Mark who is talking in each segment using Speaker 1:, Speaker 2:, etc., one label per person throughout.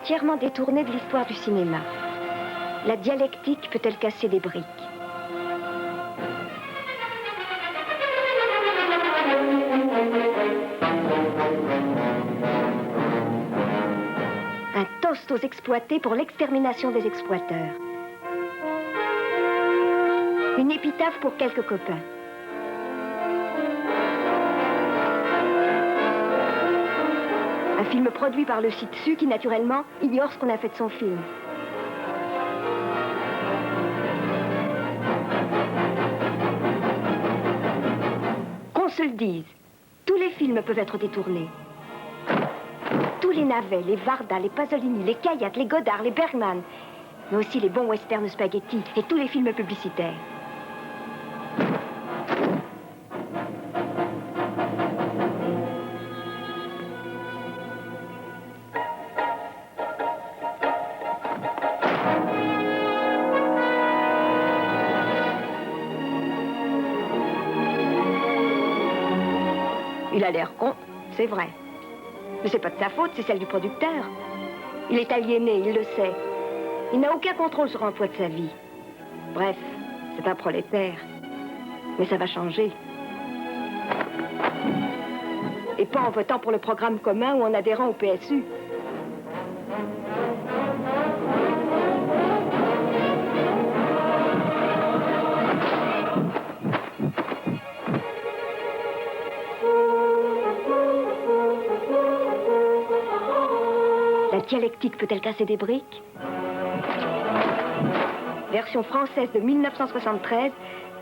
Speaker 1: entièrement détournée de l'histoire du cinéma. La dialectique peut-elle casser des briques? Un toast aux exploités pour l'extermination des exploiteurs. Une épitaphe pour quelques copains. Un film produit par le CITSU qui, naturellement, ignore ce qu'on a fait de son film. Qu'on se le dise, tous les films peuvent être détournés. Tous les navets, les Varda, les Pasolini, les Kayat, les Godard, les Bergman, mais aussi les bons westerns spaghetti et tous les films publicitaires. Il a l'air con, c'est vrai. Mais c'est pas de sa faute, c'est celle du producteur. Il est aliéné, il le sait. Il n'a aucun contrôle sur l'emploi de sa vie. Bref, c'est un prolétaire. Mais ça va changer. Et pas en votant pour le programme commun ou en adhérant au PSU. La dialectique peut-elle casser des briques? Version française de 1973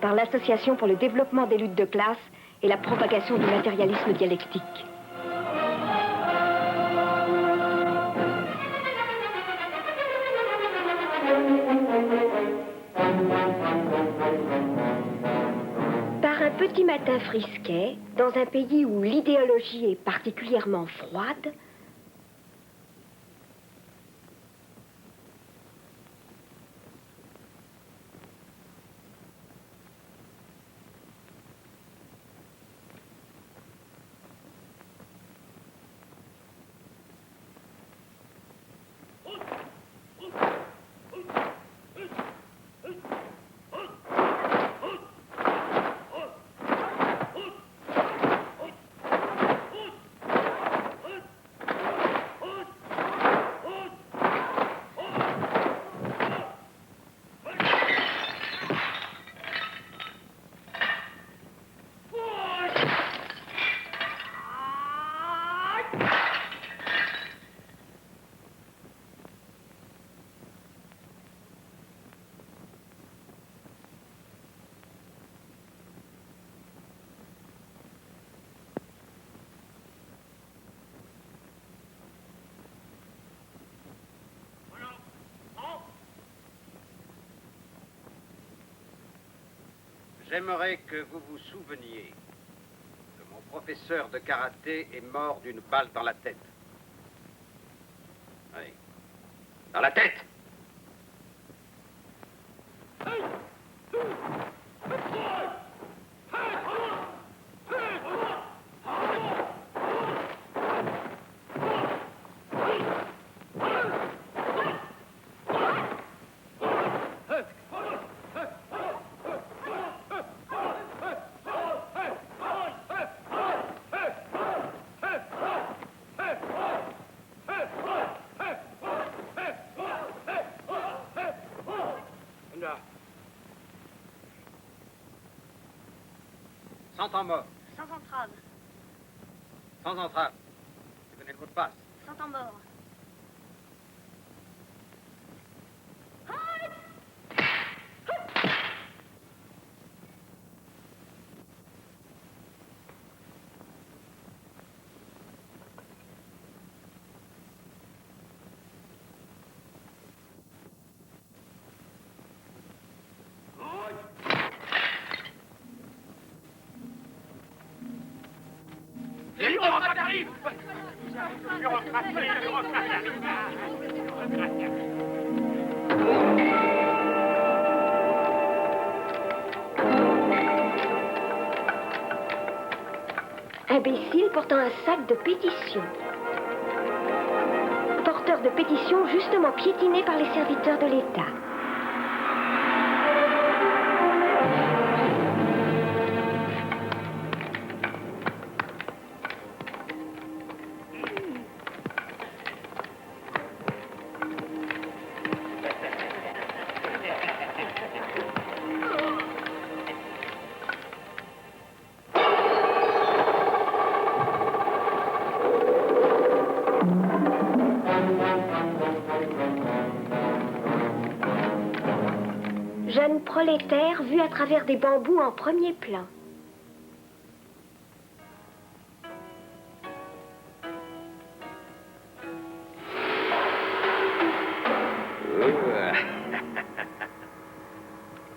Speaker 1: par l'Association pour le développement des luttes de classe et la propagation du matérialisme dialectique. Par un petit matin frisquet, dans un pays où l'idéologie est particulièrement froide,
Speaker 2: j'aimerais que vous vous souveniez que mon professeur de karaté est mort d'une balle dans la tête. Oui. Dans la tête! Sans temps mort.
Speaker 3: Sans entrave.
Speaker 2: Sans entrave. Tu connais le mot de passe.
Speaker 3: Sans temps mort. Imbécile portant un sac de pétition. Porteur
Speaker 1: auteur de pétitions justement piétinés par les serviteurs de l'État. Jeune prolétaire vu à travers des bambous en premier plan.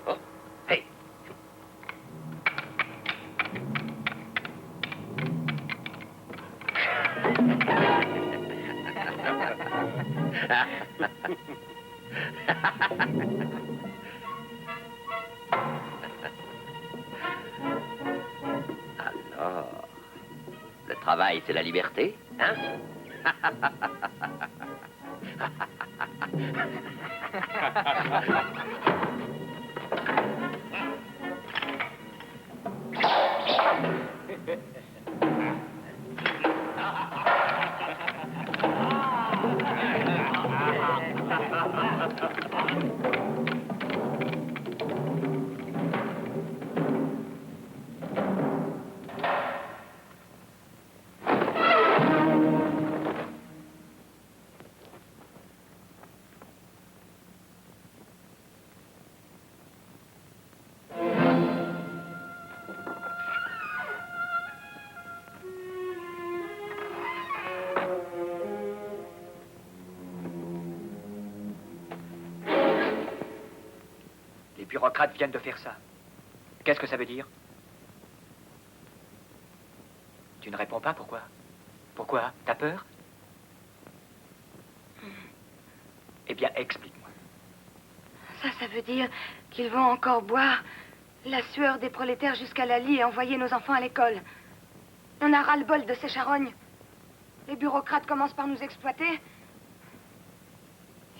Speaker 2: Oh, hey. Alors, le travail, c'est la liberté, hein?
Speaker 3: Les bureaucrates viennent de faire ça. Qu'est-ce que ça veut dire? Tu ne réponds pas, pourquoi? Pourquoi? T'as peur? Eh bien, explique-moi.
Speaker 4: Ça veut dire qu'ils vont encore boire la sueur des prolétaires jusqu'à la lie et envoyer nos enfants à l'école. On a ras-le-bol de ces charognes. Les bureaucrates commencent par nous exploiter.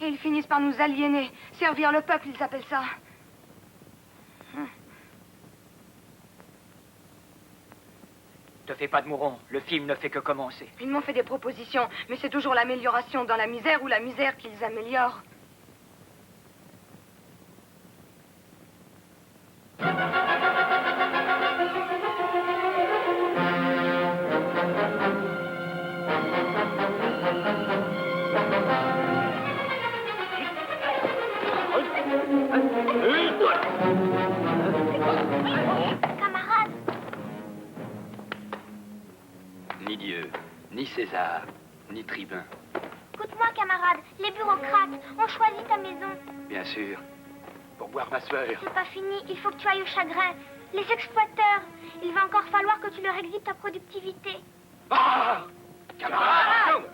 Speaker 4: Et ils finissent par nous aliéner. Servir le peuple, ils appellent ça.
Speaker 3: Te fais pas de mouron. Le film ne fait que commencer.
Speaker 4: Ils m'ont fait des propositions, mais c'est toujours l'amélioration dans la misère ou la misère qu'ils améliorent.
Speaker 5: Camarade,
Speaker 2: Ni Dieu, ni César, ni tribun.
Speaker 5: écoute-moi, camarade. Les bureaucrates ont choisi ta maison.
Speaker 2: Bien sûr. Pour boire ma sueur.
Speaker 5: C'est pas fini, il faut que tu ailles au chagrin. Les exploiteurs, il va encore falloir que tu leur exhibes ta productivité.
Speaker 2: Ah! Camarade!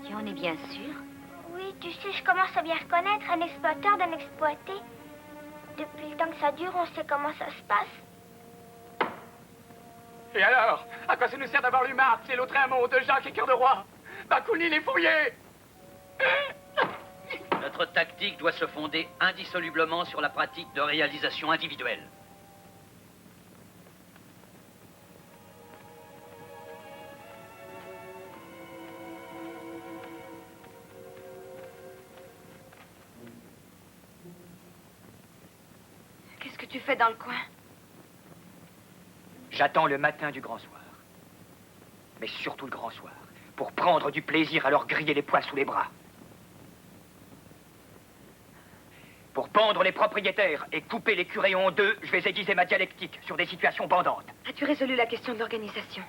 Speaker 1: Tu en es bien sûr?
Speaker 5: Oui, tu sais, je commence à bien reconnaître un exploiteur d'un exploité. Depuis le temps que ça dure, on sait comment ça se passe.
Speaker 3: Et alors? À quoi ça nous sert d'avoir lu Marx et l'autre mot de Jacques et Cœur de Roi? Bakounine est fouillé!
Speaker 6: Notre tactique doit se fonder indissolublement sur la pratique de réalisation individuelle.
Speaker 4: Qu'est-ce que tu fais dans le coin?
Speaker 3: J'attends le matin du grand soir. Mais surtout le grand soir. Pour prendre du plaisir à leur griller les poils sous les bras. Pour pendre les propriétaires et couper les curés en deux, je vais aiguiser ma dialectique sur des situations bandantes.
Speaker 4: As-tu résolu la question de l'organisation?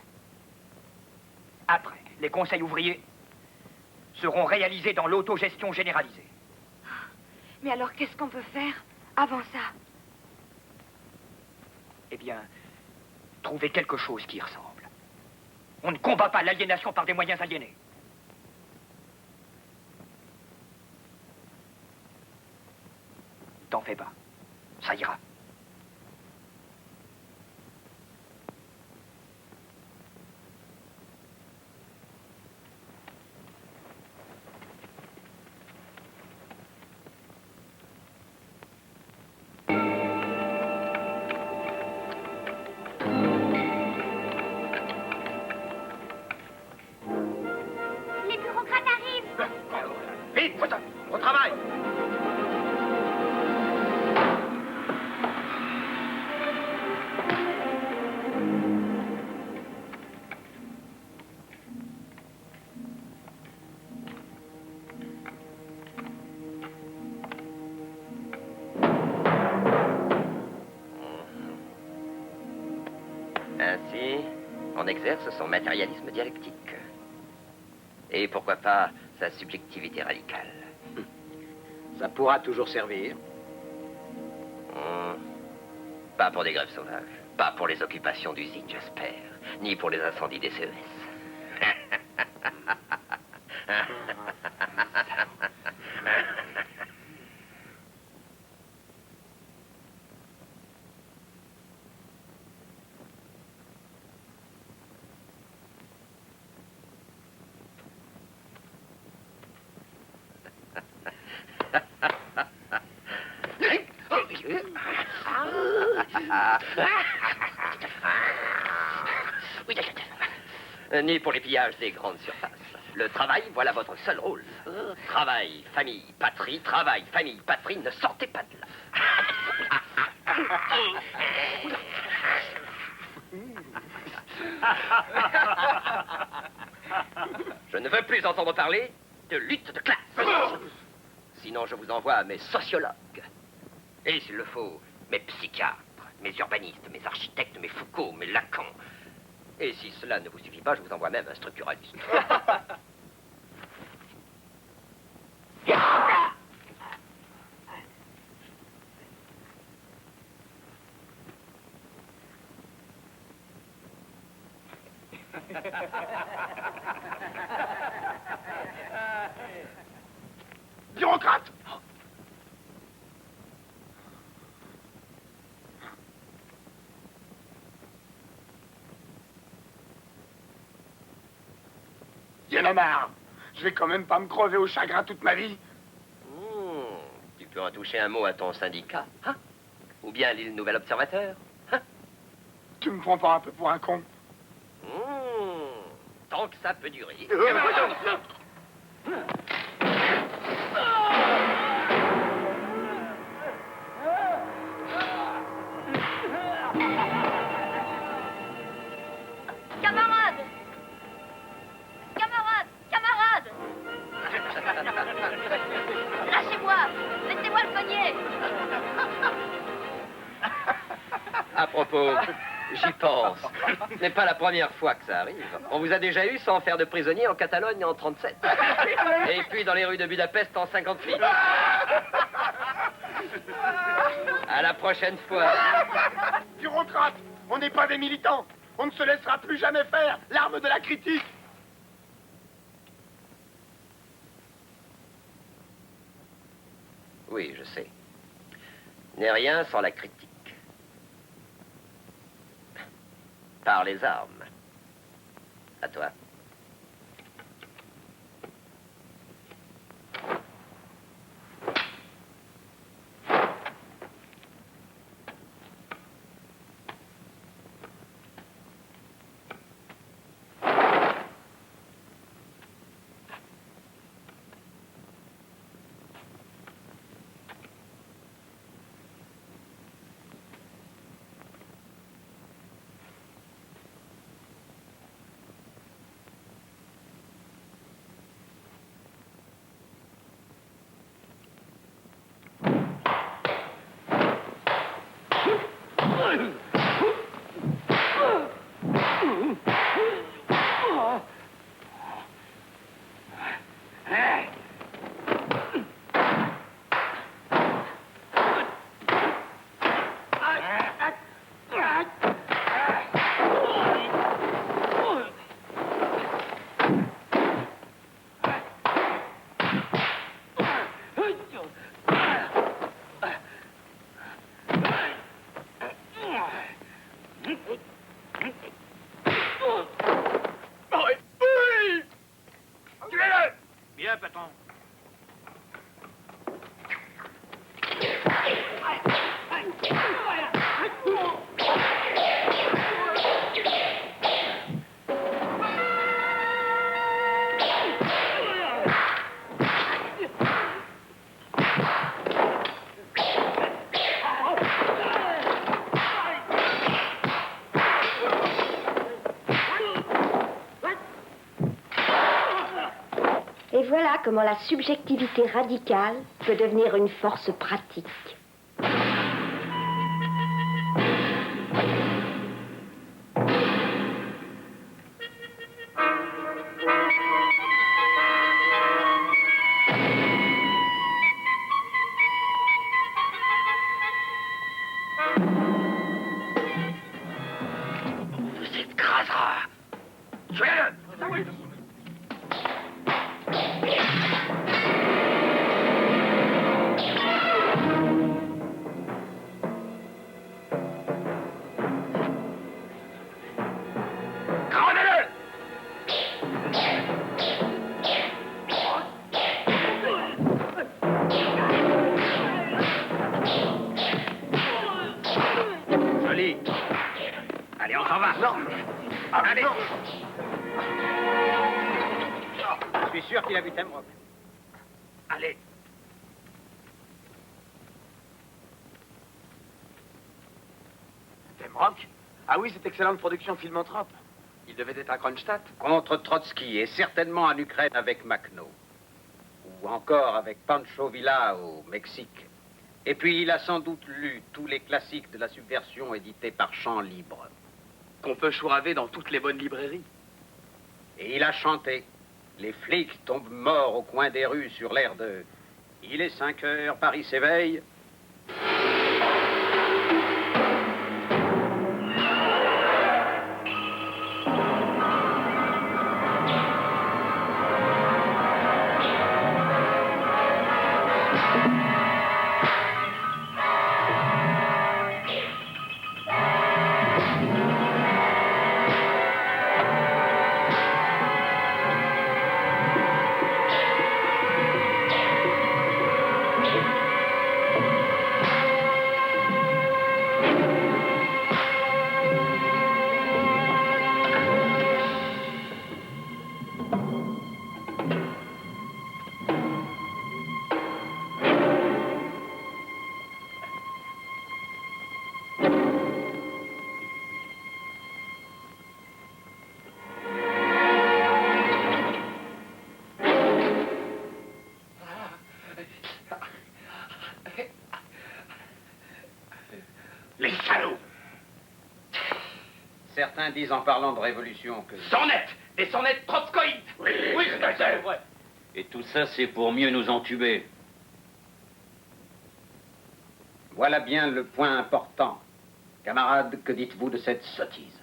Speaker 3: Après, les conseils ouvriers seront réalisés dans l'autogestion généralisée.
Speaker 4: Mais alors, qu'est-ce qu'on peut faire avant ça?
Speaker 3: Eh bien, trouver quelque chose qui y ressemble. On ne combat pas l'aliénation par des moyens aliénés. T'en fais pas. Ça ira.
Speaker 7: Ainsi, on exerce son matérialisme dialectique. Et pourquoi pas sa subjectivité radicale.
Speaker 2: Ça pourra toujours servir.
Speaker 7: Pas pour des grèves sauvages, pas pour les occupations d'usines, j'espère, ni pour les incendies des CES. Ni pour les pillages des grandes surfaces. Le travail, voilà votre seul rôle. Travail, famille, patrie, travail, famille, patrie, ne sortez pas de là. Je ne veux plus entendre parler de lutte de classe. Sinon, je vous envoie à mes sociologues. Et s'il le faut, mes psychiatres, mes urbanistes, mes architectes, mes Foucault, mes Lacan. Et si cela ne vous suffit pas, je vous envoie même un structuraliste.
Speaker 8: Bureaucrate! Y'en a marre. Je vais quand même pas me crever au chagrin toute ma vie.
Speaker 7: Tu peux en toucher un mot à ton syndicat, hein? Ou bien l'île Nouvel Observateur, hein?
Speaker 8: Tu me prends pas un peu pour un con?
Speaker 7: Tant que ça peut durer.
Speaker 5: Camarades! Camarades! Camarades! Lâchez-moi! Laissez-moi le poignet!
Speaker 7: À propos, j'y pense. Ce n'est pas la première fois que ça arrive. On vous a déjà eu sans faire de prisonniers en Catalogne en 37. Et puis dans les rues de Budapest en 58. À la prochaine fois.
Speaker 8: Bureaucrate, on n'est pas des militants. On ne se laissera plus jamais faire l'arme de la critique.
Speaker 7: Oui, je sais. N'est rien sans la critique. Par les armes. À toi.
Speaker 2: Bien, patron.
Speaker 1: Et voilà comment la subjectivité radicale peut devenir une force pratique.
Speaker 3: l'écrasera. Tuez-le. Grenez-le. Joli. Allez, on s'en va.
Speaker 8: Non. Ah,
Speaker 3: Allez.
Speaker 8: non.
Speaker 2: Je suis sûr qu'il a vu Temrock.
Speaker 3: Allez.
Speaker 8: Temrock? Ah oui, cette excellente production Filmanthrope. Il devait être à Kronstadt.
Speaker 2: Contre Trotsky et certainement en Ukraine avec Makhno. Ou encore avec Pancho Villa au Mexique. Et puis il a sans doute lu tous les classiques de la subversion édités par Champs Libres.
Speaker 8: Qu'on peut chouraver dans toutes les bonnes librairies.
Speaker 2: Et il a chanté. Les flics tombent morts au coin des rues sur l'air de « Il est 5 heures, Paris s'éveille ».
Speaker 3: Les salauds.
Speaker 2: Certains disent en parlant de révolution que...
Speaker 3: Sornettes. Des sornettes trotskoïdes. Oui, c'est vrai.
Speaker 6: Et tout ça, c'est pour mieux nous entuber.
Speaker 2: Voilà bien le point important. Camarades, que dites-vous de cette sottise?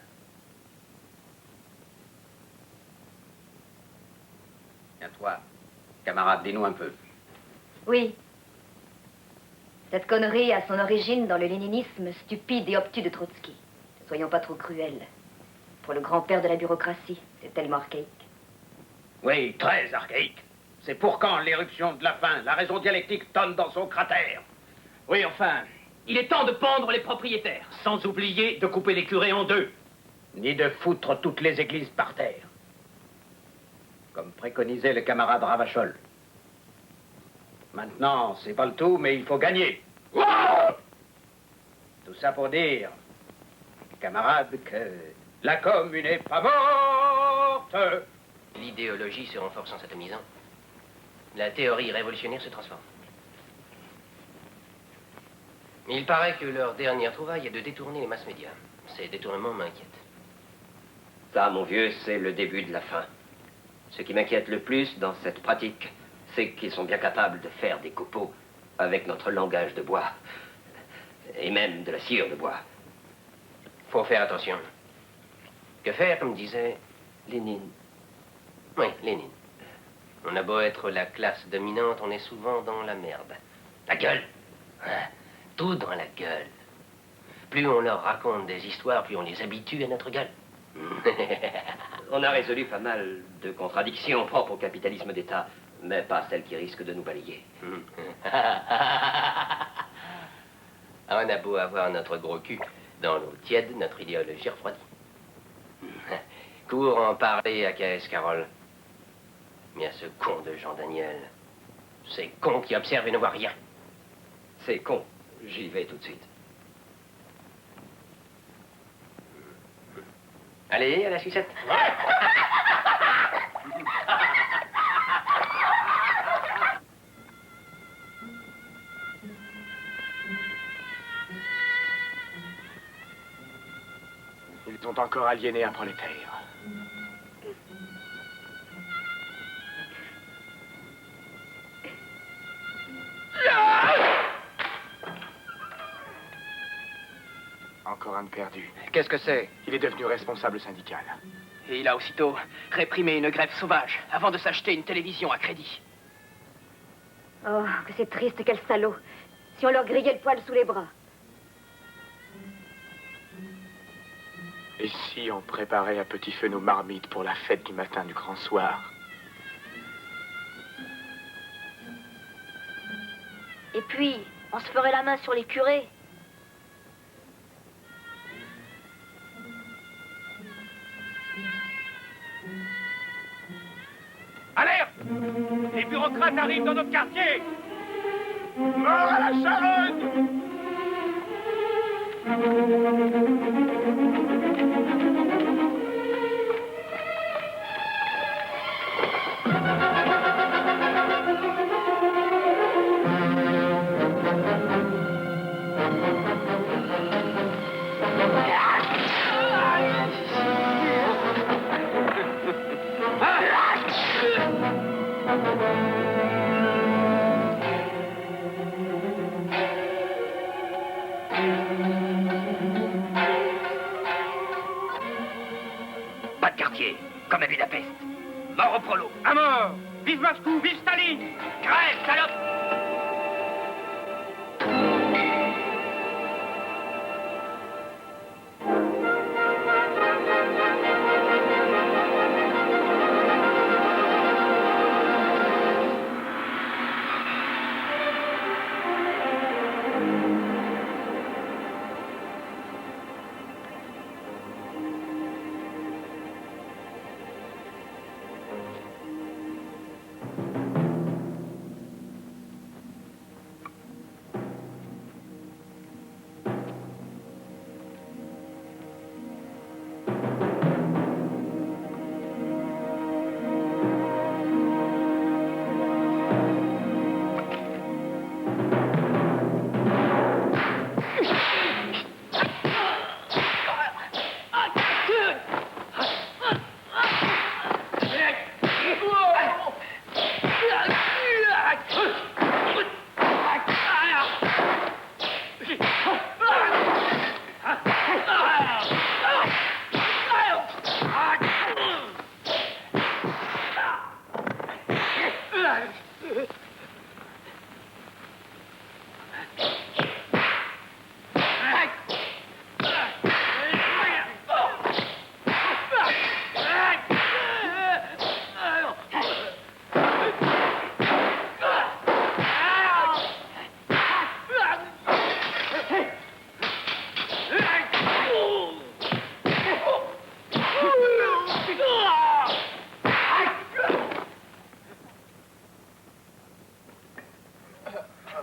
Speaker 2: Tiens, toi, camarade, dis-nous un peu.
Speaker 1: Oui. Cette connerie a son origine dans le léninisme stupide et obtus de Trotsky. Ne soyons pas trop cruels. Pour le grand-père de la bureaucratie, c'est tellement archaïque.
Speaker 2: Oui, très archaïque. C'est pour quand l'éruption de la faim, la raison dialectique tonne dans son cratère.
Speaker 3: Oui, enfin, il est temps de pendre les propriétaires, sans oublier de couper les curés en deux.
Speaker 2: Ni de foutre toutes les églises par terre. Comme préconisait le camarade Ravachol. Maintenant, c'est pas le tout, mais il faut gagner. Tout ça pour dire, camarades, que la commune n'est pas morte.
Speaker 7: L'idéologie se renforce en s'atomisant. La théorie révolutionnaire se transforme. Mais il paraît que leur dernière trouvaille est de détourner les masses médias. Ces détournements m'inquiètent. Ça, mon vieux, c'est le début de la fin. Ce qui m'inquiète le plus dans cette pratique, c'est qu'ils sont bien capables de faire des copeaux avec notre langage de bois. Et même de la sciure de bois. Faut faire attention. Que faire, comme disait Lénine. Oui, Lénine. On a beau être la classe dominante, on est souvent dans la merde. La gueule. Hein? Tout dans la gueule. Plus on leur raconte des histoires, plus on les habitue à notre gueule. On a résolu pas mal de contradictions propres au capitalisme d'État, mais pas celles qui risquent de nous balayer. On a beau avoir notre gros cul, dans l'eau tiède, notre idéologie refroidit. Cours en parler à K.S. Carroll. Mais à ce con de Jean Daniel, ces cons qui observent et ne voient rien. C'est con. J'y vais tout de suite. Allez, à la sucette.
Speaker 8: Ils ont encore aliéné un prolétaire. Encore
Speaker 9: encore un de perdu.
Speaker 3: Qu'est-ce que c'est?
Speaker 9: Il est devenu responsable syndical.
Speaker 3: Et il a aussitôt réprimé une grève sauvage avant de s'acheter une télévision à crédit.
Speaker 1: Oh, que c'est triste, quel salaud. Si on leur grillait le poil sous les bras.
Speaker 9: Et si on préparait à petit feu nos marmites pour la fête du matin du grand soir?
Speaker 5: Et puis, on se ferait la main sur les curés.
Speaker 8: Alerte! Les bureaucrates arrivent dans notre quartier! Mort à la charogne!
Speaker 3: Pas de quartier, comme à Budapest. Mort au prolo.
Speaker 8: À mort! Vive Moscou! Vive Staline!
Speaker 3: Crève, salope!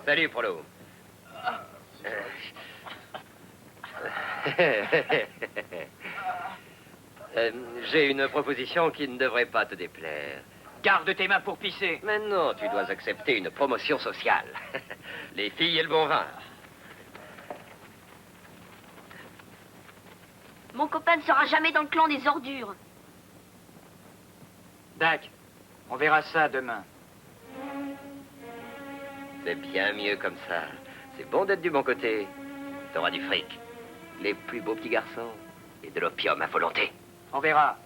Speaker 7: Salut, Prolo. J'ai une proposition qui ne devrait pas te déplaire.
Speaker 3: Garde tes mains pour pisser.
Speaker 7: Maintenant, tu dois accepter une promotion sociale. Les filles et le bon vin.
Speaker 5: Mon copain ne sera jamais dans le clan des ordures.
Speaker 3: Dac, on verra ça demain.
Speaker 7: C'est bien mieux comme ça. C'est bon d'être du bon côté. T'auras du fric, les plus beaux petits garçons et de l'opium à volonté.
Speaker 3: On verra.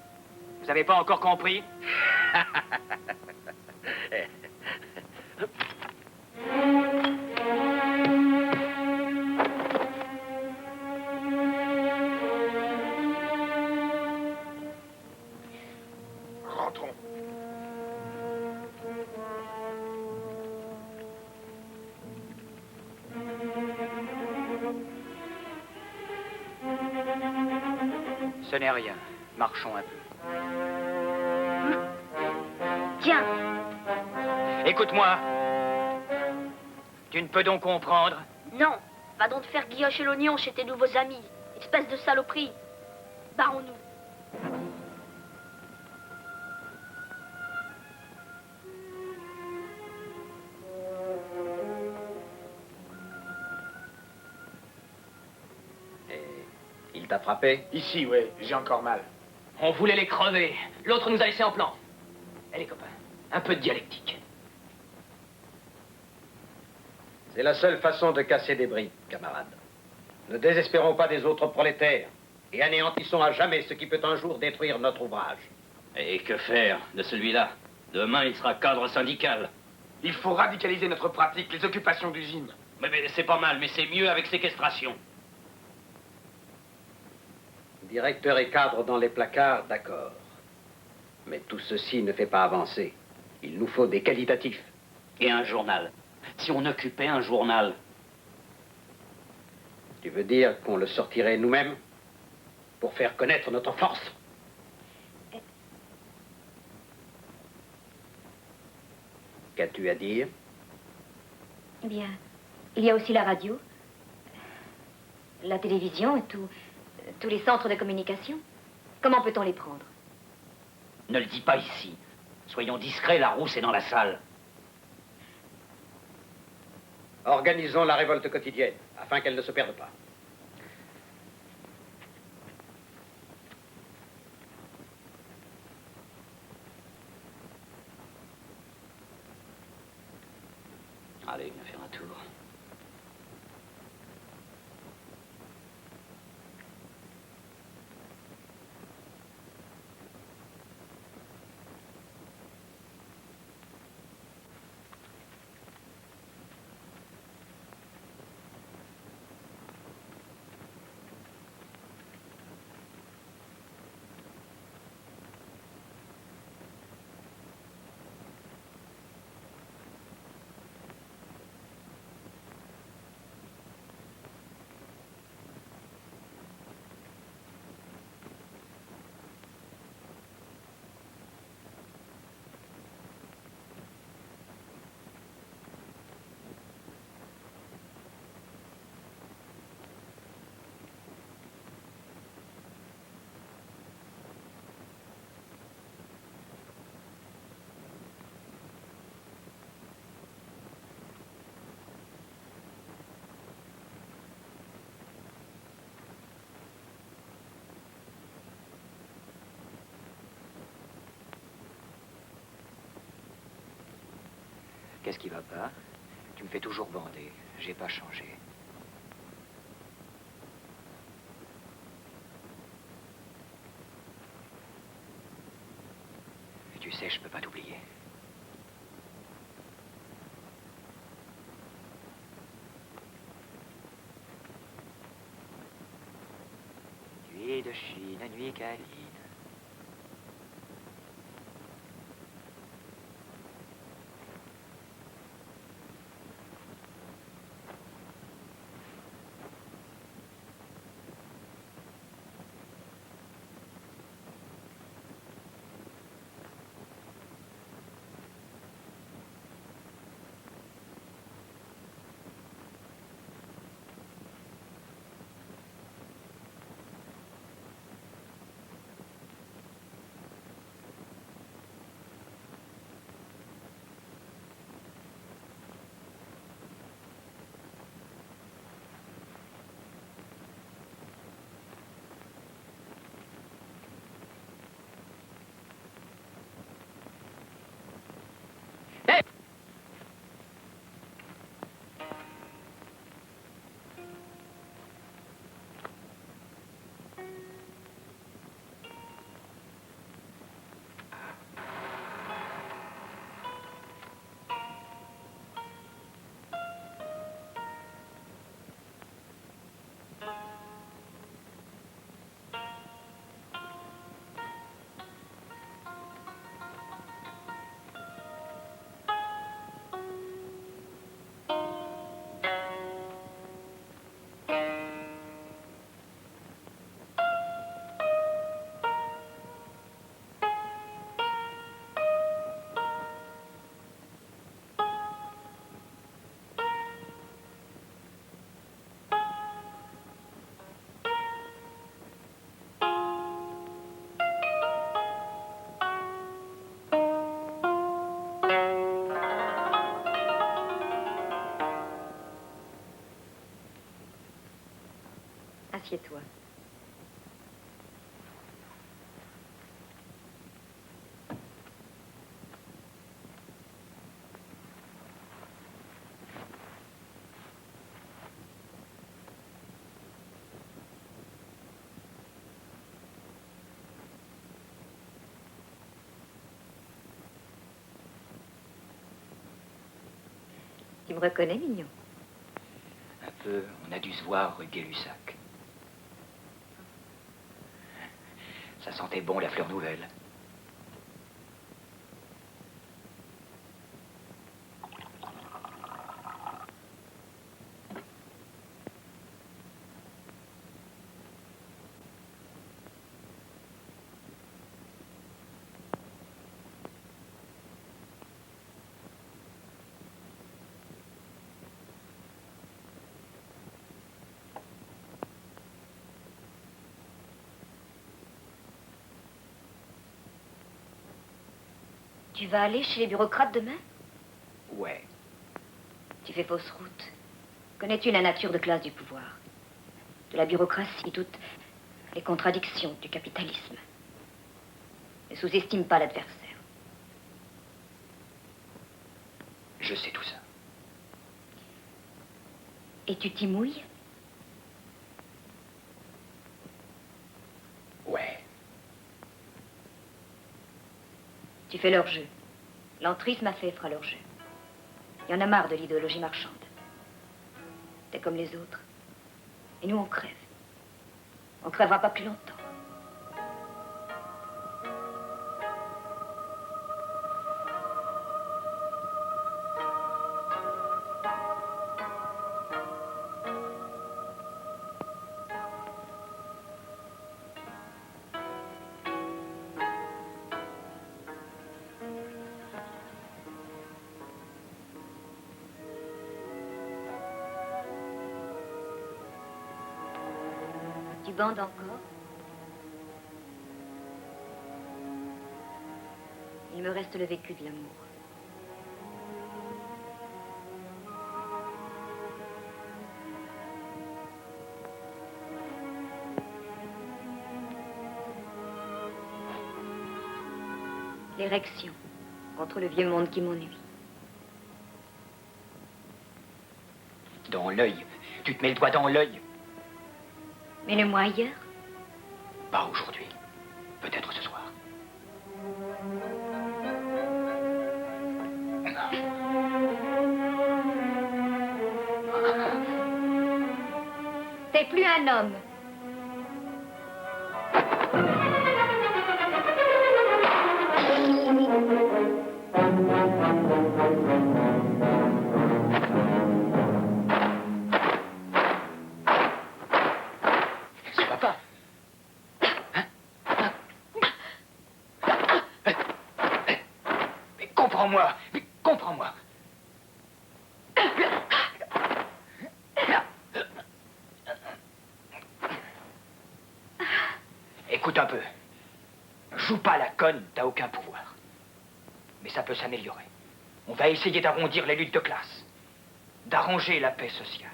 Speaker 3: Vous n'avez pas encore compris?
Speaker 8: Rentrons.
Speaker 3: Ce n'est rien. Marchons un peu.
Speaker 5: Tiens,
Speaker 3: Écoute-moi. Tu ne peux donc comprendre?
Speaker 5: non. Va donc te faire guillocher l'oignon chez tes nouveaux amis. Espèce de saloperie. Barrons-nous.
Speaker 2: Il t'a frappé?
Speaker 9: Ici, ouais, j'ai encore mal.
Speaker 3: On voulait les crever. L'autre nous a laissés en plan. Allez, copains, un peu de dialectique.
Speaker 2: C'est la seule façon de casser des briques, camarade. Ne désespérons pas des autres prolétaires et anéantissons à jamais ce qui peut un jour détruire notre ouvrage.
Speaker 6: Et que faire de celui-là? Demain, il sera cadre syndical.
Speaker 9: Il faut radicaliser notre pratique, les occupations d'usine.
Speaker 6: Mais c'est pas mal, mais c'est mieux avec séquestration.
Speaker 2: Directeur et cadre dans les placards, d'accord. Mais tout ceci ne fait pas avancer. Il nous faut des qualitatifs.
Speaker 6: Et un journal. Si on occupait un journal.
Speaker 2: Tu veux dire qu'on le sortirait nous-mêmes pour faire connaître notre force? Qu'as-tu à dire?
Speaker 1: Eh bien, il y a aussi la radio, la télévision et tous les centres de communication. Comment peut-on les prendre?
Speaker 6: Ne le dis pas ici. Soyons discrets, la rousse est dans la salle.
Speaker 2: Organisons la révolte quotidienne, afin qu'elle ne se perde pas.
Speaker 6: Allez, viens faire un tour.
Speaker 3: Qu'est-ce qui va pas? Tu me fais toujours bander. J'ai pas changé. Et tu sais, je peux pas t'oublier. Nuit de Chine, nuit câline.
Speaker 1: Assieds-toi. Tu me reconnais, mignon?
Speaker 3: Un peu, on a dû se voir rue Gay-Lussac. Ça sentait bon la fleur nouvelle.
Speaker 1: Tu vas aller chez les bureaucrates demain?
Speaker 3: Ouais.
Speaker 1: Tu fais fausse route. Connais-tu la nature de classe du pouvoir? De la bureaucratie, toutes les contradictions du capitalisme. Ne sous-estime pas l'adversaire.
Speaker 3: Je sais tout ça.
Speaker 1: Et tu t'y mouilles?
Speaker 3: Ouais.
Speaker 1: Tu fais leur jeu. L'entrisme a fait fera leur jeu. Il y en a marre de l'idéologie marchande. T'es comme les autres. Et nous, on crève. On crèvera pas plus longtemps. Tu bandes encore? Il me reste le vécu de l'amour. L'érection contre le vieux monde qui m'ennuie.
Speaker 3: Dans l'œil. Tu te mets le doigt dans l'œil.
Speaker 1: Mets-le-moi ailleurs.
Speaker 3: Pas aujourd'hui. Peut-être ce soir.
Speaker 1: T'es plus un homme.
Speaker 3: Ça va pas. Hein? Mais comprends-moi. Mais comprends-moi. Écoute un peu. Joue pas la conne, t'as aucun pouvoir. Mais ça peut s'améliorer. On va essayer d'arrondir les luttes de classe. D'arranger la paix sociale.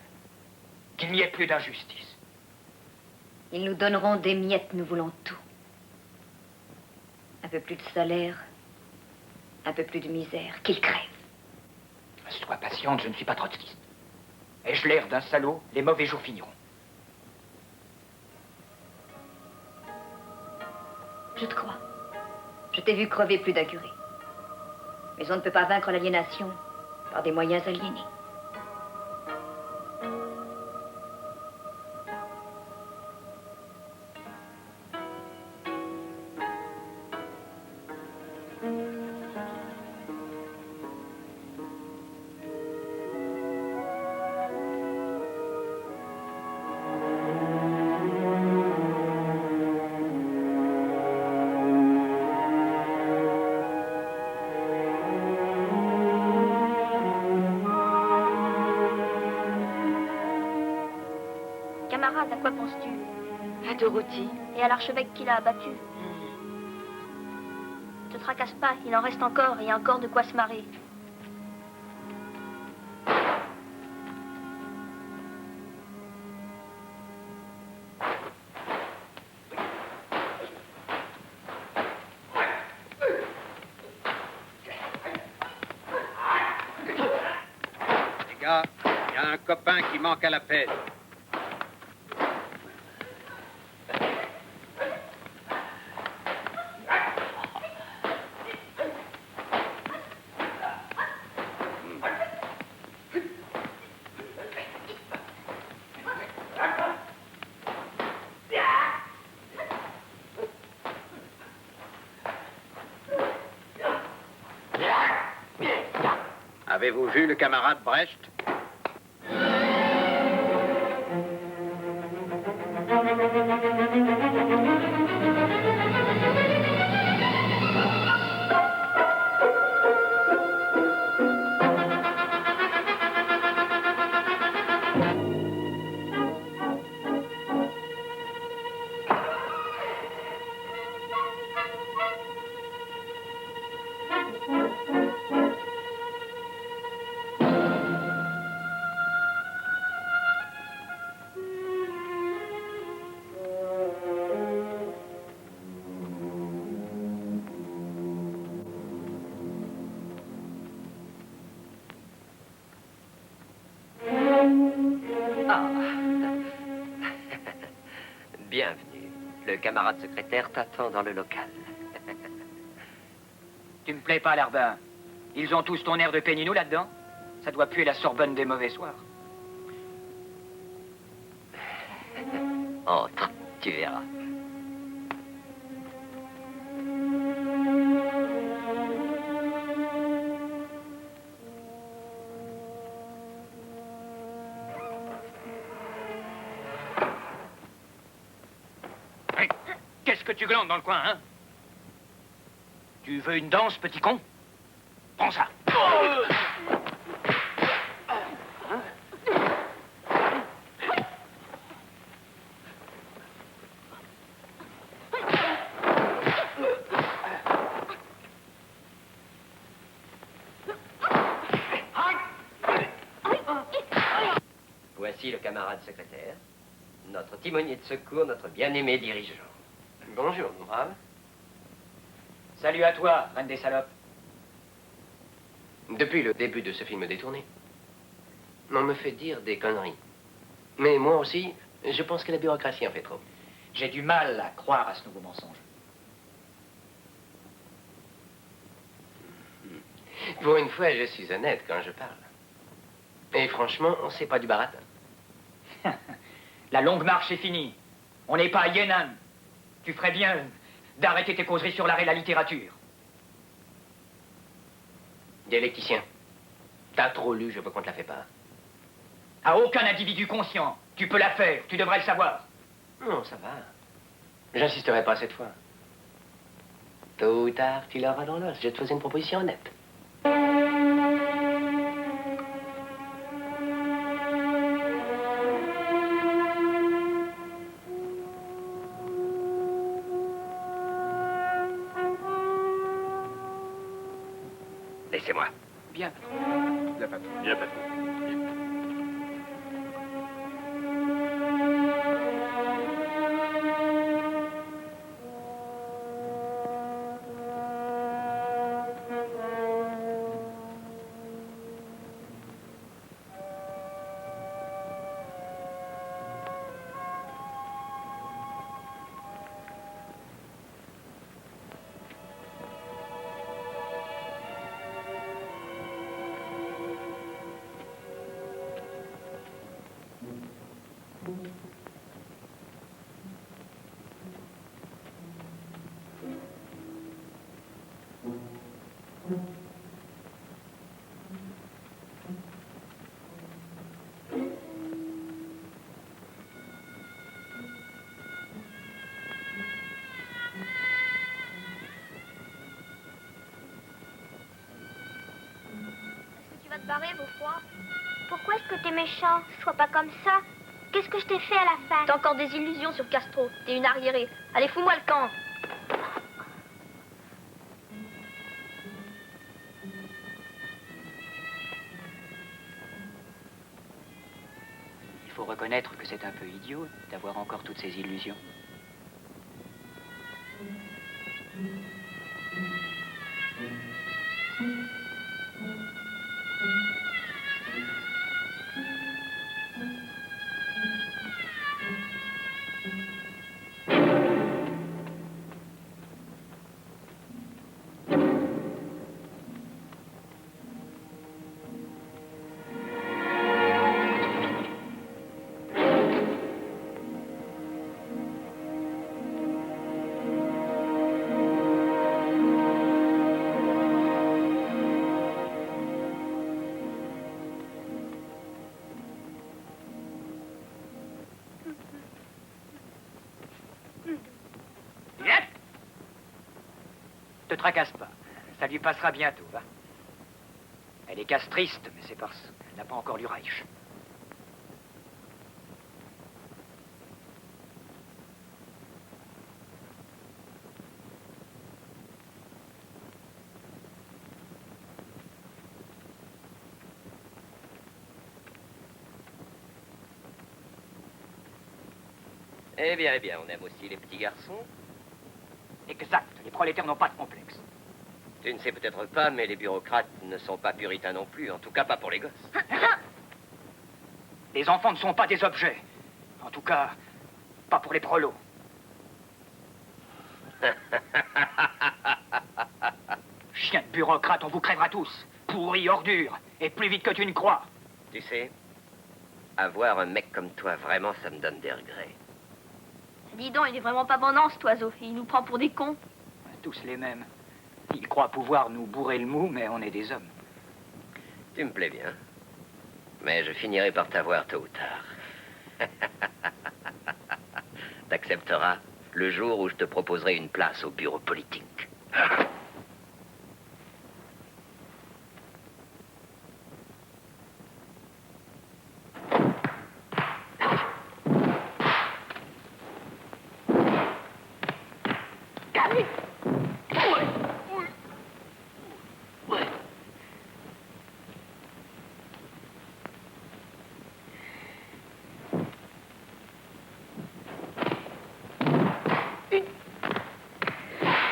Speaker 3: Qu'il n'y ait plus d'injustice.
Speaker 1: Ils nous donneront des miettes, nous voulons tout. Un peu plus de salaire, un peu plus de misère, qu'ils crèvent.
Speaker 3: Sois patiente, je ne suis pas trotskiste. Ai-je l'air d'un salaud? Les mauvais jours finiront.
Speaker 1: Je te crois. Je t'ai vu crever plus d'un curé. Mais on ne peut pas vaincre l'aliénation par des moyens aliénés.
Speaker 5: Camarade, à quoi penses-tu?
Speaker 4: À Dorothy.
Speaker 5: Et à l'archevêque qui l'a abattu? Ne te tracasse pas, il en reste encore, et il y a encore de quoi se marrer.
Speaker 2: Les gars, il y a un copain qui manque à l'appel. Avez-vous vu le camarade Brecht?
Speaker 7: Bienvenue. Le camarade secrétaire t'attend dans le local.
Speaker 3: Tu me plais pas, Larbin. Ils ont tous ton air de péninou là-dedans. Ça doit puer la Sorbonne des mauvais soirs.
Speaker 7: Entre, tu verras.
Speaker 3: Hey, qu'est-ce que tu glandes dans le coin, hein? Tu veux une danse, petit con? Prends ça.
Speaker 7: Voici le camarade secrétaire, notre timonier de secours, notre bien-aimé dirigeant. Bonjour, mon brave.
Speaker 3: Salut à toi, reine des salopes.
Speaker 7: Depuis le début de ce film détourné, on me fait dire des conneries. Mais moi aussi, je pense que la bureaucratie en fait trop.
Speaker 3: J'ai du mal à croire à ce nouveau mensonge.
Speaker 7: Pour une fois, je suis honnête quand je parle. Et franchement, c'est pas du baratin.
Speaker 3: La longue marche est finie. On n'est pas à Yan'an. Tu ferais bien d'arrêter tes causeries sur l'art et la littérature.
Speaker 7: Dialecticien, t'as trop lu, je veux qu'on te la fait pas.
Speaker 3: À aucun individu conscient. Tu peux la faire, tu devrais le savoir.
Speaker 7: Non, ça va. J'insisterai pas cette fois. Tôt ou tard, tu l'auras dans l'os. Je te faisais une proposition honnête. Laissez-moi.
Speaker 3: Bien.
Speaker 9: Bien, patron. Bien, patron.
Speaker 5: Tu vas te barrer, Beaufroy. Pourquoi est-ce que t'es méchant? Sois pas comme ça. Qu'est-ce que je t'ai fait à la fin?
Speaker 10: T'as encore des illusions sur Castro. T'es une arriérée. Allez, fous-moi le camp.
Speaker 3: Il faut reconnaître que c'est un peu idiot d'avoir encore toutes ces illusions. Te tracasse pas. Ça lui passera bientôt, va. Elle est castriste, mais c'est parce qu'elle n'a pas encore du Reich.
Speaker 7: Eh bien, on aime aussi les petits garçons.
Speaker 3: Exact. Les prolétaires n'ont pas de complexe.
Speaker 7: Tu ne sais peut-être pas, mais les bureaucrates ne sont pas puritains non plus. En tout cas, pas pour les gosses.
Speaker 3: Les enfants ne sont pas des objets. En tout cas, pas pour les prolos. Chien de bureaucrate, on vous crèvera tous. Pourris, ordures, et plus vite que tu ne crois.
Speaker 7: Tu sais, avoir un mec comme toi, vraiment, ça me donne des regrets.
Speaker 10: Dis donc, il est vraiment pas bon ce oiseau. Il nous prend pour des cons.
Speaker 3: Tous les mêmes. Ils croient pouvoir nous bourrer le mou, mais on est des hommes.
Speaker 7: Tu me plais bien. Mais je finirai par t'avoir tôt ou tard. T'accepteras le jour où je te proposerai une place au bureau politique.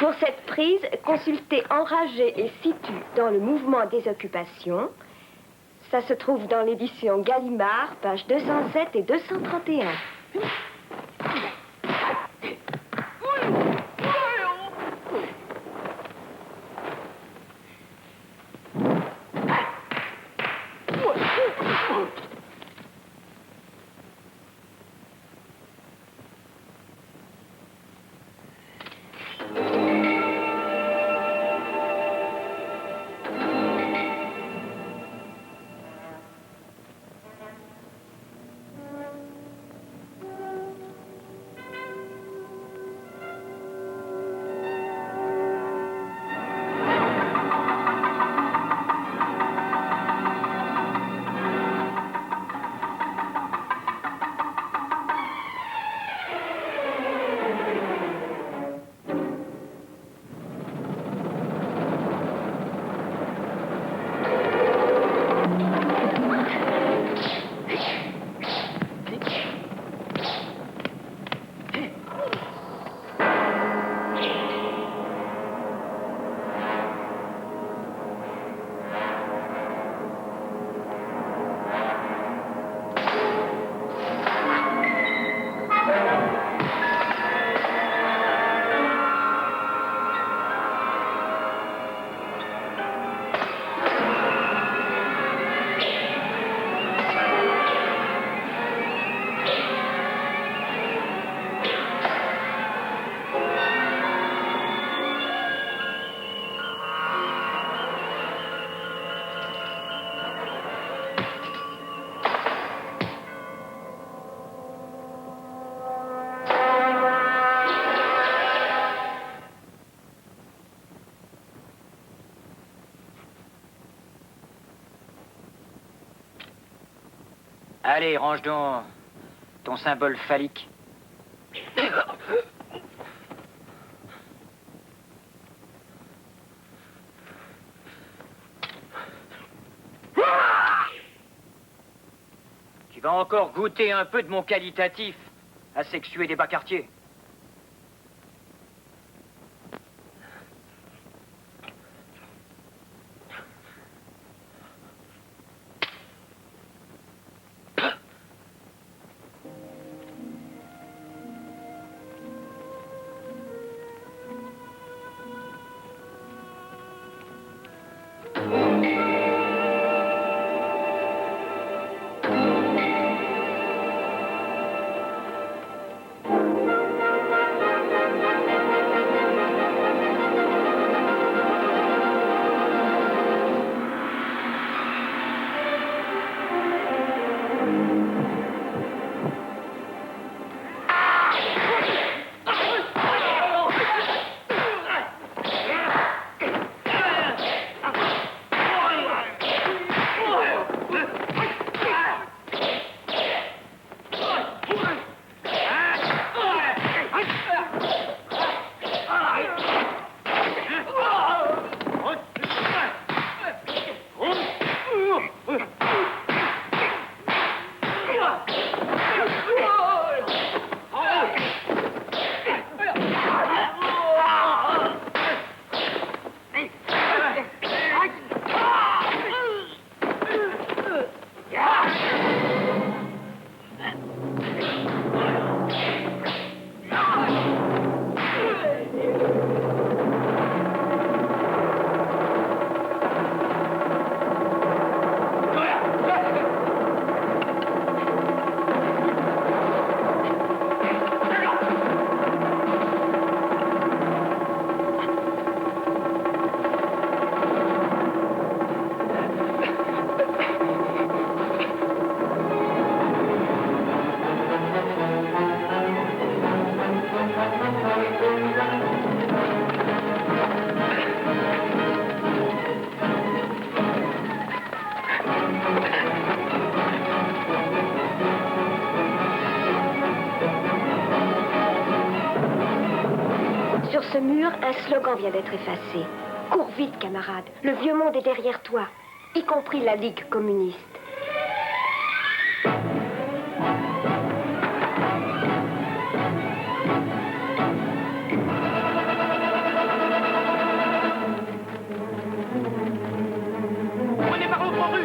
Speaker 1: Pour cette prise, consultez Enragé et Situ dans le mouvement des occupations. Ça se trouve dans l'édition Gallimard, pages 207 et 231.
Speaker 3: Allez, range donc ton symbole phallique. Tu vas encore goûter un peu de mon qualitatif à sexuer des bas quartiers.
Speaker 1: Un slogan vient d'être effacé. Cours vite, camarade. Le vieux monde est derrière toi, y compris la Ligue communiste.
Speaker 8: Prenez par l'autre rue.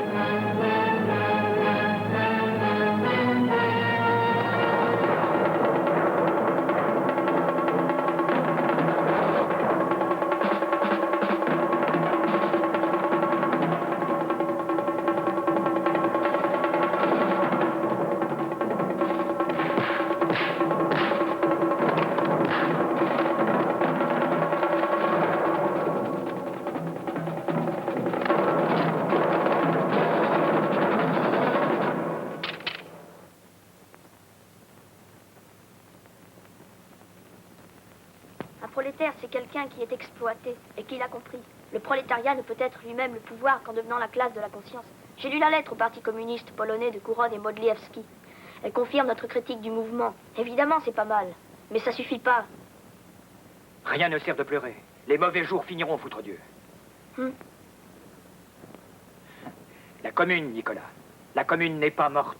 Speaker 10: Un prolétaire, c'est quelqu'un qui est exploité et qui l'a compris. Le prolétariat ne peut être lui-même le pouvoir qu'en devenant la classe de la conscience. J'ai lu la lettre au Parti communiste polonais de Kouron et Modliewski. Elle confirme notre critique du mouvement. Évidemment, c'est pas mal, mais ça suffit pas.
Speaker 3: Rien ne sert de pleurer. Les mauvais jours finiront, foutre Dieu. La commune, Nicolas. La commune n'est pas morte.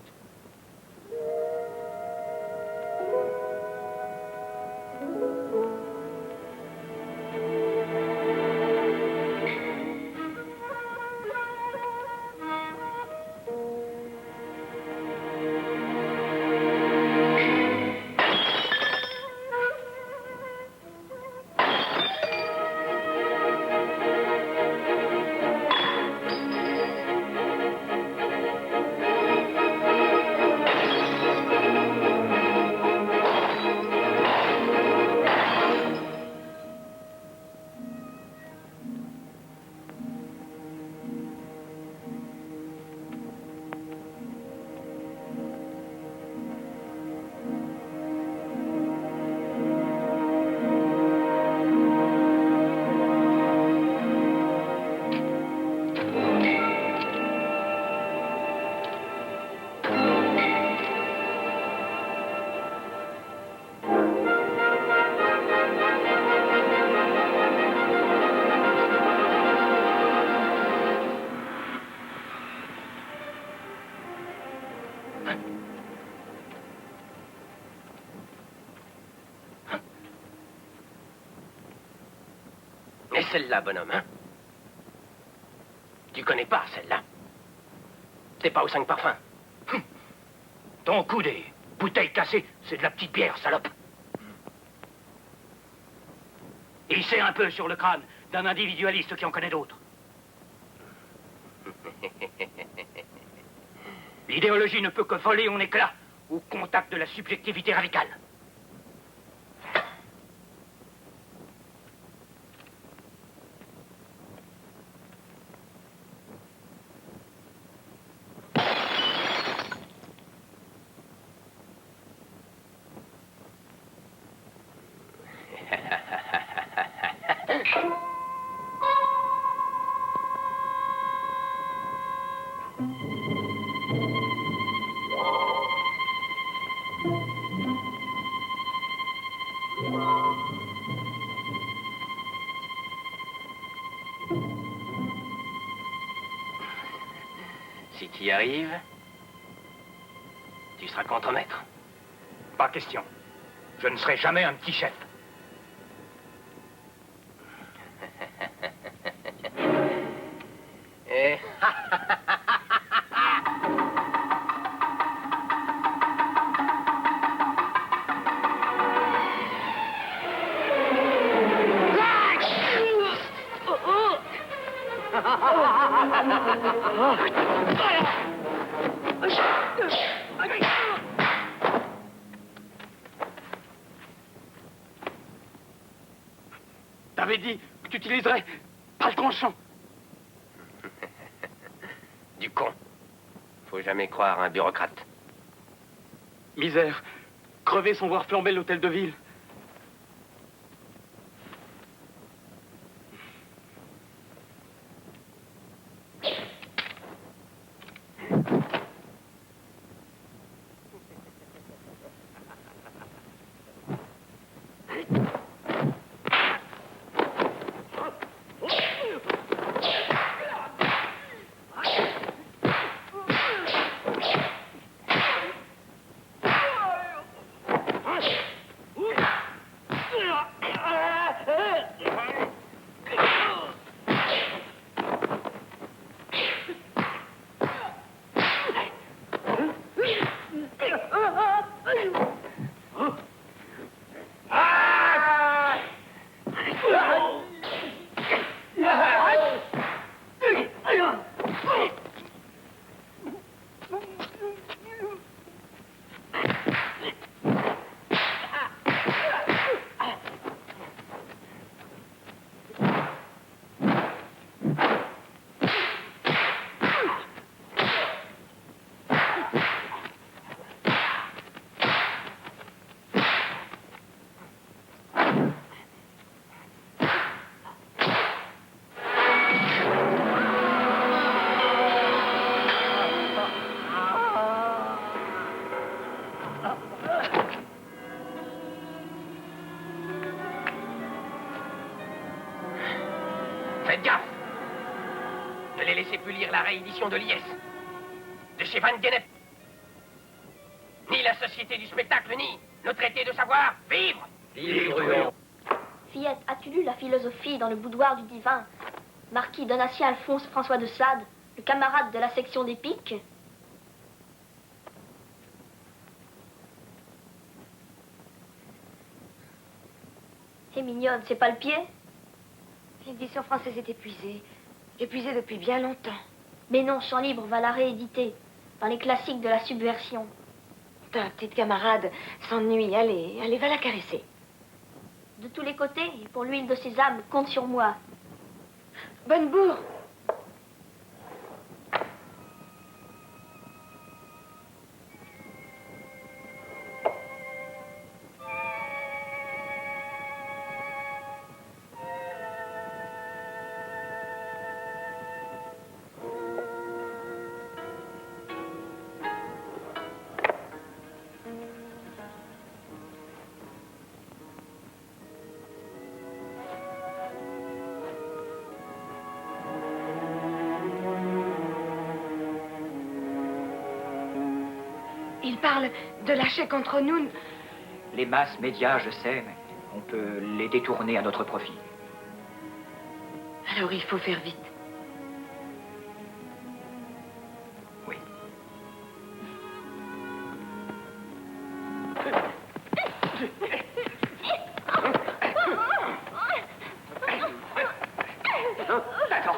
Speaker 7: Et celle-là, bonhomme, hein? Tu connais pas celle-là? C'est pas aux 5 parfums.
Speaker 8: Ton coup des bouteilles cassées, c'est de la petite bière, salope. Il sait un peu sur le crâne d'un individualiste qui en connaît d'autres. L'idéologie ne peut que voler en éclats au contact de la subjectivité radicale.
Speaker 7: Si tu y arrives, tu seras contre-maître.
Speaker 8: Pas question. Je ne serai jamais un petit chef. T'avais dit que tu utiliserais pas le tranchant.
Speaker 7: Du con. Faut jamais croire à un bureaucrate.
Speaker 8: Misère. Crever sans voir flamber l'hôtel de ville.
Speaker 7: Faites gaffe. Ne les laissez plus lire la réédition de l'IS, de chez Van Gennep. Ni la Société du spectacle, ni le traité de savoir vivre.
Speaker 2: Vivre.
Speaker 10: Fillette, as-tu lu la philosophie dans le boudoir du divin? Marquis Donatien Alphonse François de Sade, le camarade de la section des piques? C'est mignonne, c'est pas le pied?
Speaker 4: L'édition française est épuisée. Épuisée depuis bien longtemps.
Speaker 10: Mais non, Champ Libre va la rééditer dans les classiques de la subversion.
Speaker 4: Ta petite camarade s'ennuie. Allez, va la caresser.
Speaker 10: De tous les côtés, et pour l'huile de sésame, compte sur moi.
Speaker 4: Bonne bourre. Il parle de lâcher contre nous.
Speaker 3: Les masses médias, je sais, mais on peut les détourner à notre profit.
Speaker 4: Alors il faut faire vite.
Speaker 3: Oui. Attends.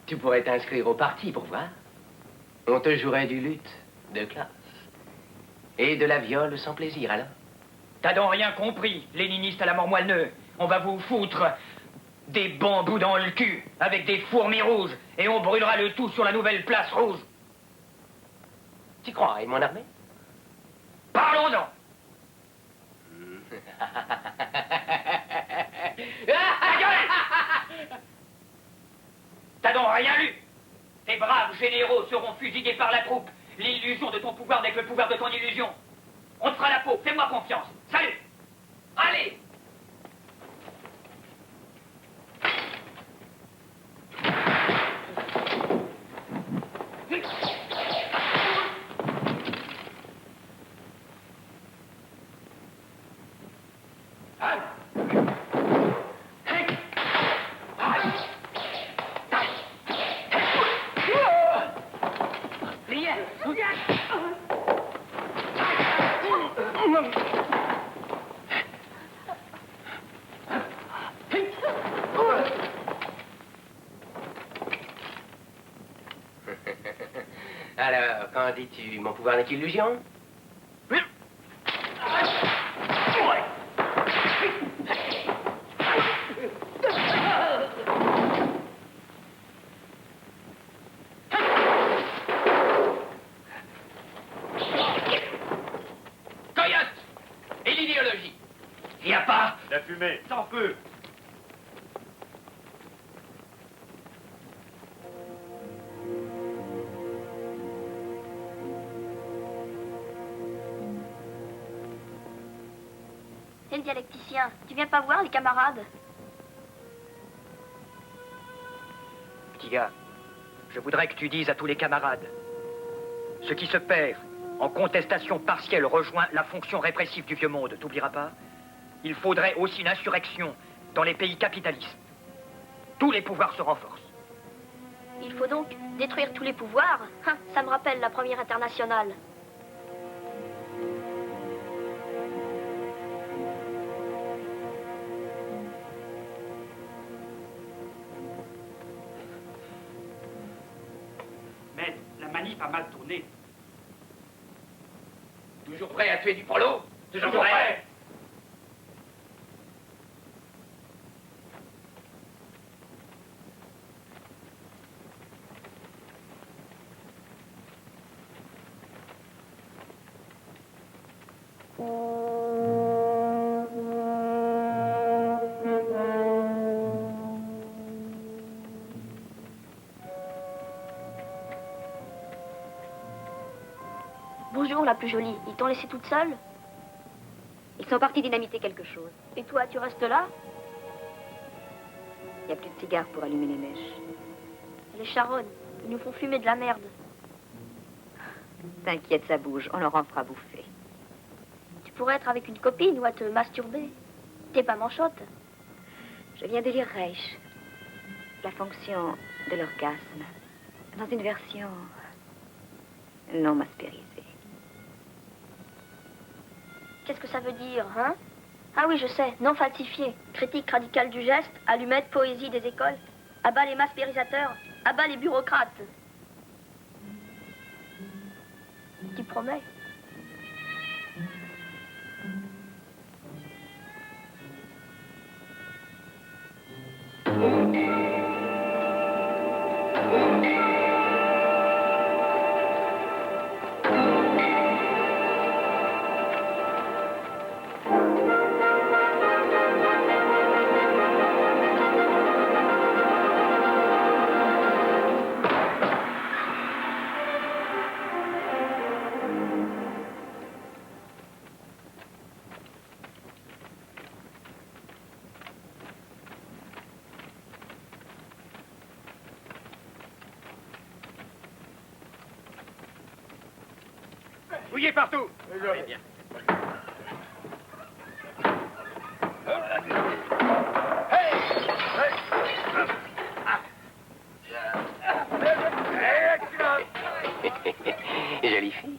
Speaker 7: Tu pourrais t'inscrire au parti pour voir. On te jouerait du luth de classe. Et de la viole sans plaisir, alors.
Speaker 3: T'as donc rien compris, léniniste à la mort moelleux. On va vous foutre des bambous dans le cul avec des fourmis rouges et on brûlera le tout sur la nouvelle place rouge.
Speaker 7: Tu crois, et mon armée?
Speaker 3: Parlons-en. Ta gueule! T'as donc rien lu? Tes braves généraux seront fusillés par la troupe. L'illusion de ton pouvoir n'est que le pouvoir de ton illusion. On te fera la peau, fais-moi confiance. Salut! Allez!
Speaker 7: Alors, qu'en dis-tu? Mon pouvoir n'est qu'illusion?
Speaker 3: Coyote! Et l'idéologie? Il n'y a pas.
Speaker 8: La fumée.
Speaker 3: Sans feu.
Speaker 10: Et le dialecticien, tu viens pas voir les camarades?
Speaker 3: Petit gars, je voudrais que tu dises à tous les camarades, ce qui se perd en contestation partielle rejoint la fonction répressive du vieux monde, t'oublieras pas? Il faudrait aussi une insurrection dans les pays capitalistes. Tous les pouvoirs se renforcent.
Speaker 10: Il faut donc détruire tous les pouvoirs? Ça me rappelle la première internationale.
Speaker 8: Mais la manip a mal tourné.
Speaker 7: Toujours prêt à tuer du prolo?
Speaker 8: Toujours prêt.
Speaker 10: Bonjour, la plus jolie. Ils t'ont laissée toute seule?
Speaker 11: Ils sont partis dynamiter quelque chose.
Speaker 10: Et toi, tu restes là?
Speaker 11: Il n'y a plus de cigares pour allumer les mèches.
Speaker 10: Les charognes, ils nous font fumer de la merde.
Speaker 11: T'inquiète, ça bouge. On leur en fera bouffer.
Speaker 10: Tu pourrais être avec une copine ou à te masturber. T'es pas manchotte.
Speaker 11: Je viens de lire Reich. La fonction de l'orgasme. Dans une version non mastérisée.
Speaker 10: Qu'est-ce que ça veut dire, hein? Ah oui, je sais, non falsifié. Critique radicale du geste, allumette, poésie des écoles. À bas les maspérisateurs, à bas les bureaucrates. Tu promets?
Speaker 8: Fouillez partout.
Speaker 2: Très bien.
Speaker 7: Jolie fille.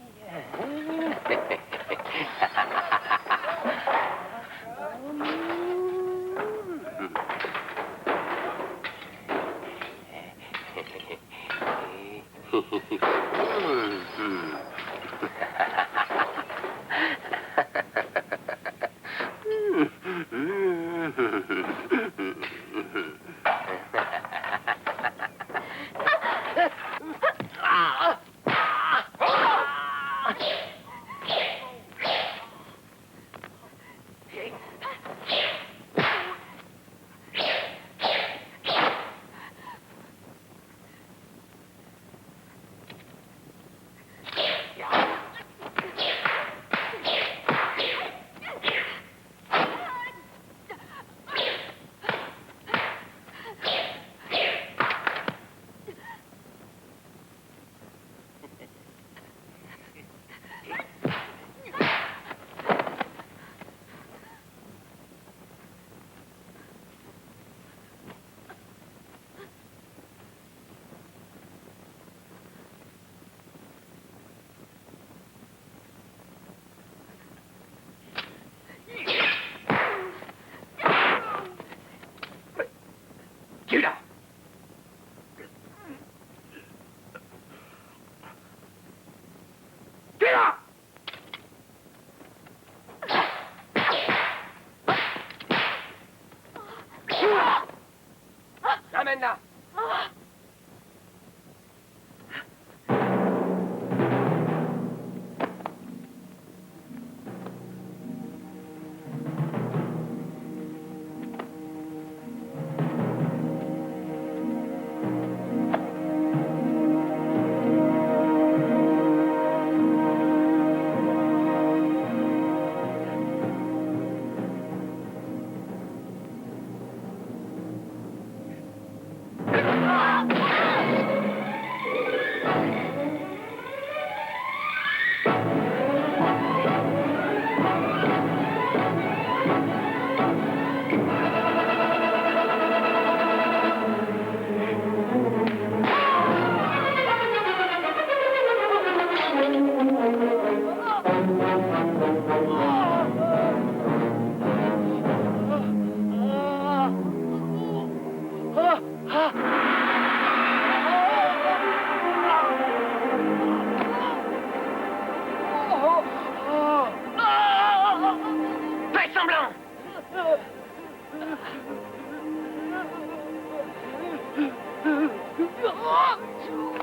Speaker 8: Amène-la.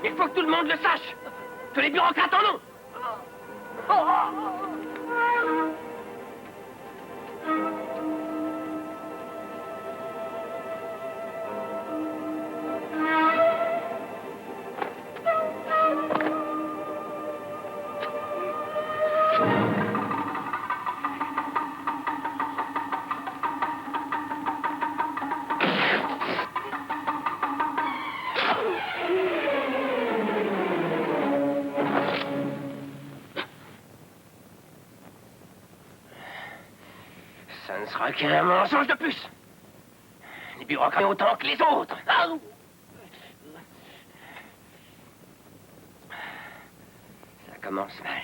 Speaker 7: Il faut que tout le monde le sache. Que les bureaucrates en ont. Ça ne sera qu'un mensonge de plus. Les bureaucrates autant que les autres. Ah. Ça commence mal.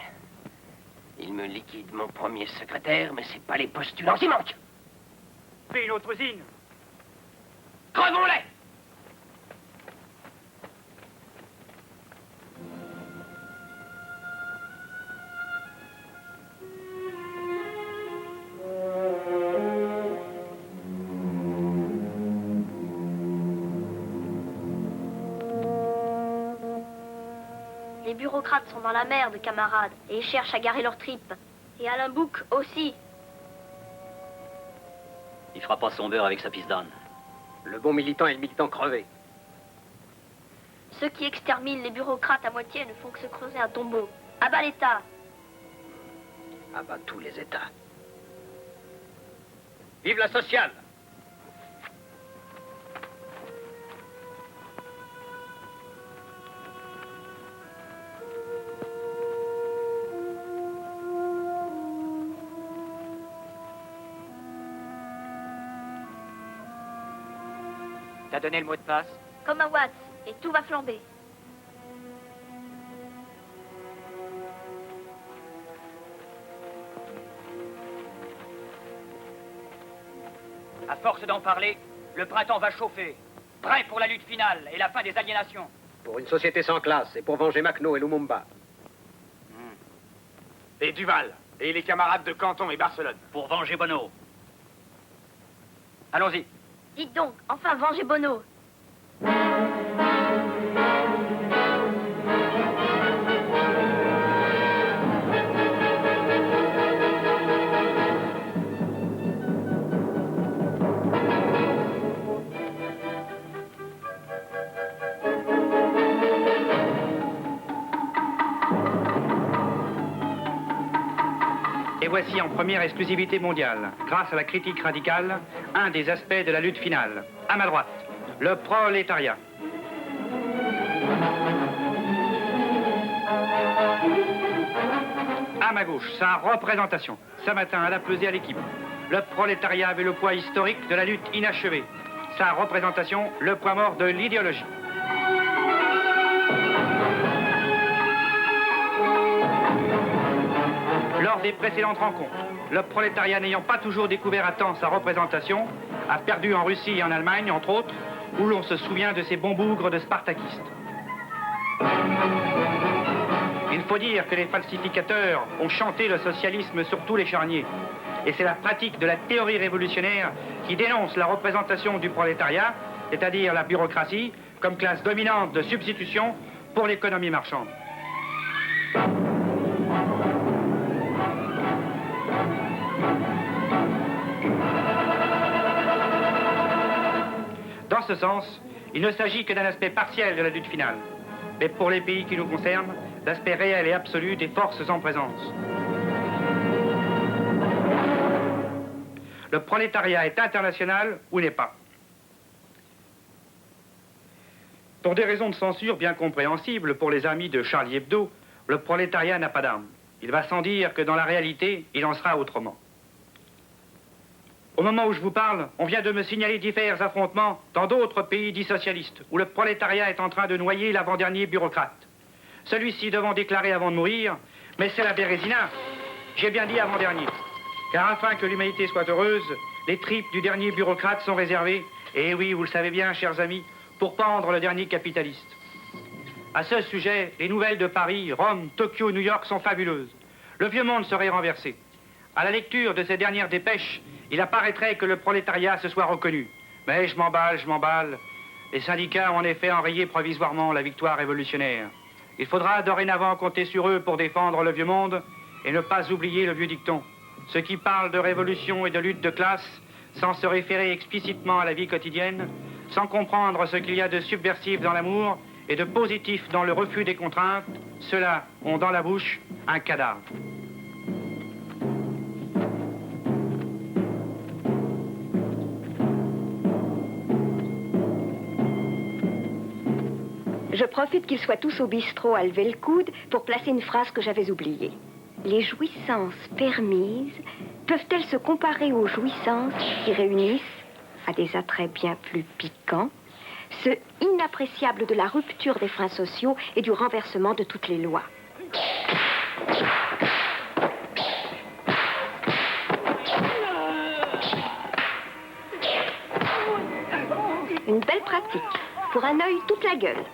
Speaker 7: Il me liquide mon premier secrétaire, mais c'est pas les postulants qui manquent.
Speaker 3: Fais une autre usine.
Speaker 7: Crevons-les!
Speaker 10: Les bureaucrates sont dans la merde, camarades, et ils cherchent à garer leurs tripes. Et Alain Bouc aussi.
Speaker 6: Il fera pas son beurre avec sa pisse d'âne.
Speaker 2: Le bon militant est le militant crevé.
Speaker 10: Ceux qui exterminent les bureaucrates à moitié ne font que se creuser un tombeau. À bas l'État.
Speaker 2: Ah bah, tous les États. Vive la sociale!
Speaker 3: T'as donné le mot de passe?
Speaker 10: Comme à Watts, et tout va flamber.
Speaker 3: À force d'en parler, le printemps va chauffer. Prêt pour la lutte finale et la fin des aliénations.
Speaker 2: Pour une société sans classe et pour venger Makhno et Lumumba.
Speaker 9: Et Duval. Et les camarades de Canton et Barcelone.
Speaker 6: Pour venger Bono.
Speaker 3: Allons-y.
Speaker 10: Dites donc, enfin vengez Bono.
Speaker 12: Et voici en première exclusivité mondiale, grâce à la critique radicale, un des aspects de la lutte finale. À ma droite, le prolétariat. À ma gauche, sa représentation. Ce matin, à la pesée à l'équipe. Le prolétariat avait le poids historique de la lutte inachevée. Sa représentation, le poids mort de l'idéologie. Lors des précédentes rencontres, le prolétariat n'ayant pas toujours découvert à temps sa représentation, a perdu en Russie et en Allemagne, entre autres, où l'on se souvient de ces bons bougres de spartakistes. Il faut dire que les falsificateurs ont chanté le socialisme sur tous les charniers. Et c'est la pratique de la théorie révolutionnaire qui dénonce la représentation du prolétariat, c'est-à-dire la bureaucratie, comme classe dominante de substitution pour l'économie marchande. Dans ce sens, il ne s'agit que d'un aspect partiel de la lutte finale, mais pour les pays qui nous concernent, l'aspect réel et absolu des forces en présence. Le prolétariat est international ou n'est pas. Pour des raisons de censure bien compréhensibles pour les amis de Charlie Hebdo, le prolétariat n'a pas d'armes. Il va sans dire que dans la réalité, il en sera autrement. Au moment où je vous parle, on vient de me signaler divers affrontements dans d'autres pays dits socialistes, où le prolétariat est en train de noyer l'avant-dernier bureaucrate. Celui-ci devant déclarer avant de mourir, mais c'est la Bérésina. J'ai bien dit avant-dernier. Car afin que l'humanité soit heureuse, les tripes du dernier bureaucrate sont réservées, et oui, vous le savez bien, chers amis, pour pendre le dernier capitaliste. À ce sujet, les nouvelles de Paris, Rome, Tokyo, New York sont fabuleuses. Le vieux monde serait renversé. À la lecture de ces dernières dépêches, il apparaîtrait que le prolétariat se soit reconnu. Mais je m'emballe. Les syndicats ont en effet enrayé provisoirement la victoire révolutionnaire. Il faudra dorénavant compter sur eux pour défendre le vieux monde et ne pas oublier le vieux dicton. Ceux qui parlent de révolution et de lutte de classe, sans se référer explicitement à la vie quotidienne, sans comprendre ce qu'il y a de subversif dans l'amour et de positif dans le refus des contraintes, ceux-là ont dans la bouche un cadavre.
Speaker 1: Je profite qu'ils soient tous au bistrot à lever le coude pour placer une phrase que j'avais oubliée. Les jouissances permises peuvent-elles se comparer aux jouissances qui réunissent, à des attraits bien plus piquants, ce inappréciable de la rupture des freins sociaux et du renversement de toutes les lois? Une belle pratique. Pour un œil, toute la gueule.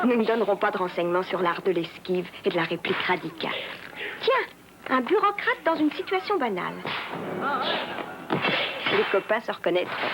Speaker 1: Nous ne donnerons pas de renseignements sur l'art de l'esquive et de la réplique radicale. Tiens, un bureaucrate dans une situation banale. Les copains se reconnaîtront.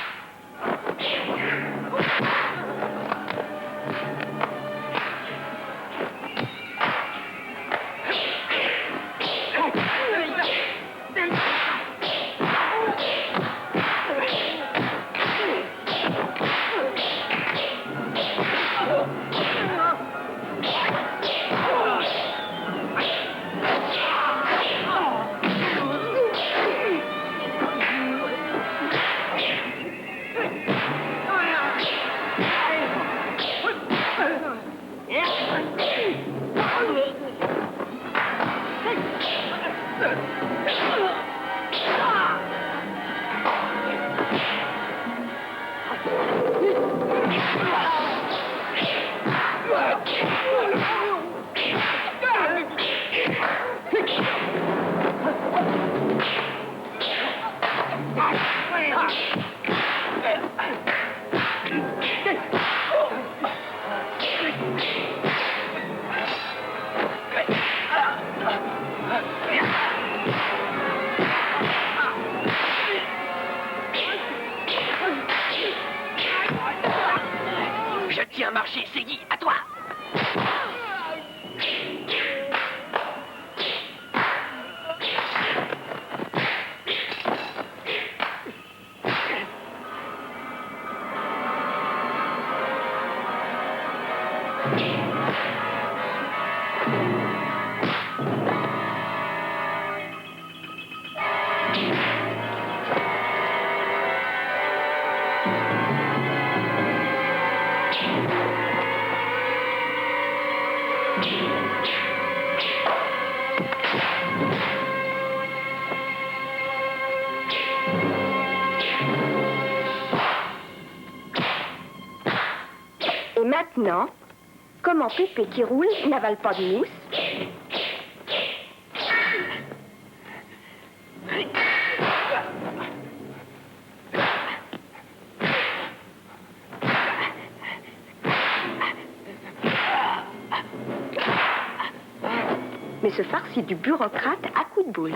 Speaker 7: Je tiens marché, Segui, à toi.
Speaker 1: Et maintenant, comment Pépé qui roule n'avale pas de mousse? Mais se farcit du bureaucrate à coups de boule.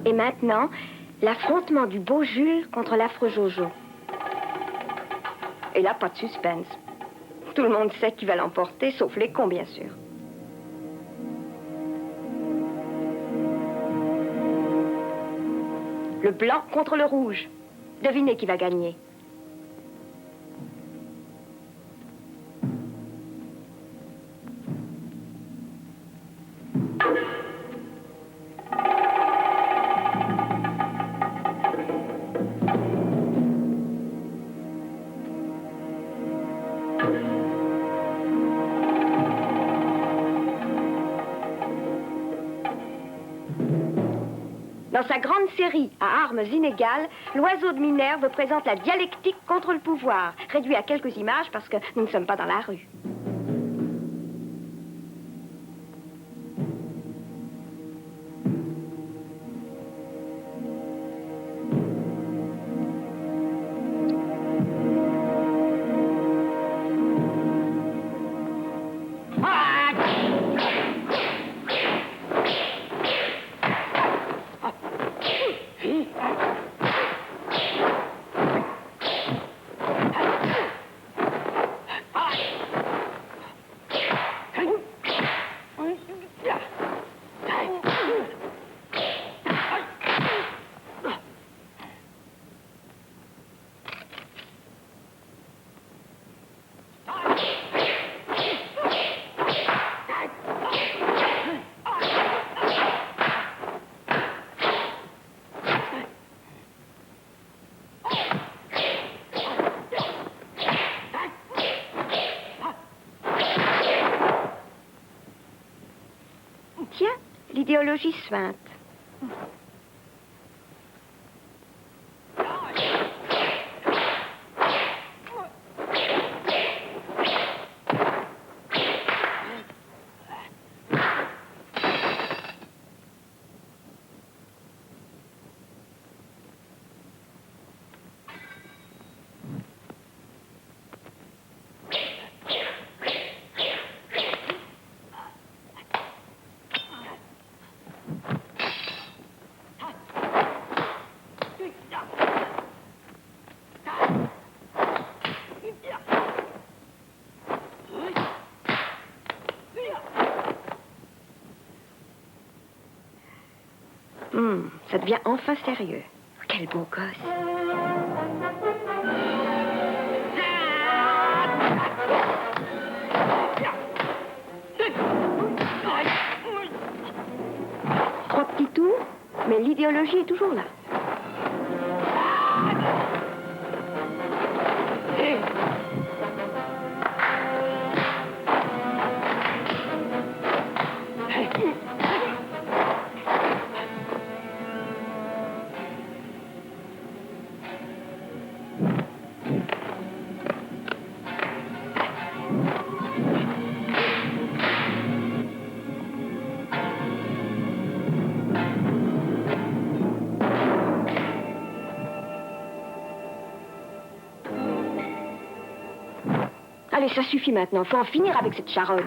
Speaker 1: Et maintenant, l'affrontement du beau Jules contre l'affreux Jojo. Et là, pas de suspense. Tout le monde sait qui va l'emporter, sauf les cons, bien sûr. Le blanc contre le rouge. Devinez qui va gagner. Dans sa grande série à armes inégales, l'oiseau de Minerve présente la dialectique contre le pouvoir, réduit à quelques images parce que nous ne sommes pas dans la rue. Tiens, l'idéologie suinte. Ça devient enfin sérieux. Quel beau gosse. Trois petits tours, mais l'idéologie est toujours là. Allez, ça suffit maintenant. Faut en finir avec cette charogne.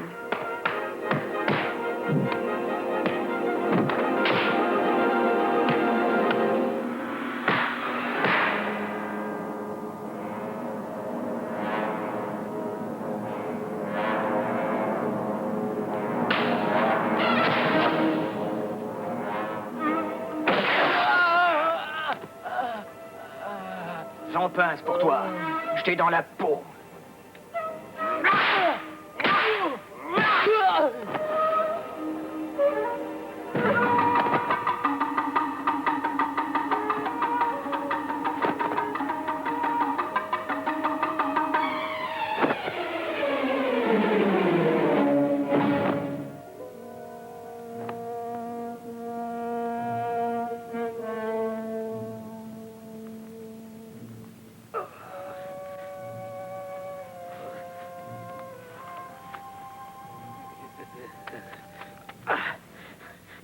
Speaker 3: J'en pince pour toi. J'étais dans la peau.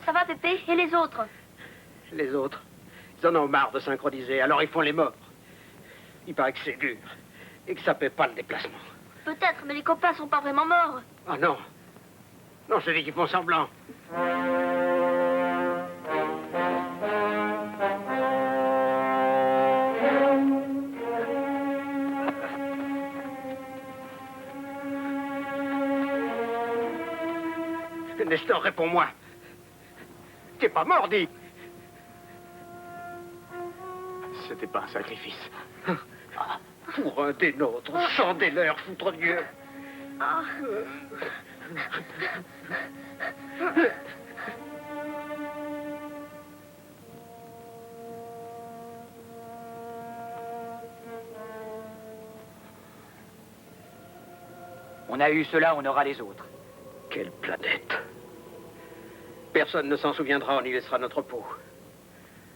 Speaker 10: Ça va, Pépé? Et les autres?
Speaker 2: Les autres, ils en ont marre de synchroniser, alors ils font les morts. Il paraît que c'est dur et que ça paie pas le déplacement.
Speaker 10: Peut-être, mais les copains sont pas vraiment morts.
Speaker 2: Ah non. Non, je te dis qu'ils font semblant. Lester, réponds-moi. T'es pas mort, dis.
Speaker 9: C'était pas un sacrifice.
Speaker 2: Pour un des nôtres, Chandler, foutre Dieu.
Speaker 3: On a eu cela, on aura les autres.
Speaker 2: Quelle planète. Personne ne s'en souviendra, on y laissera notre peau.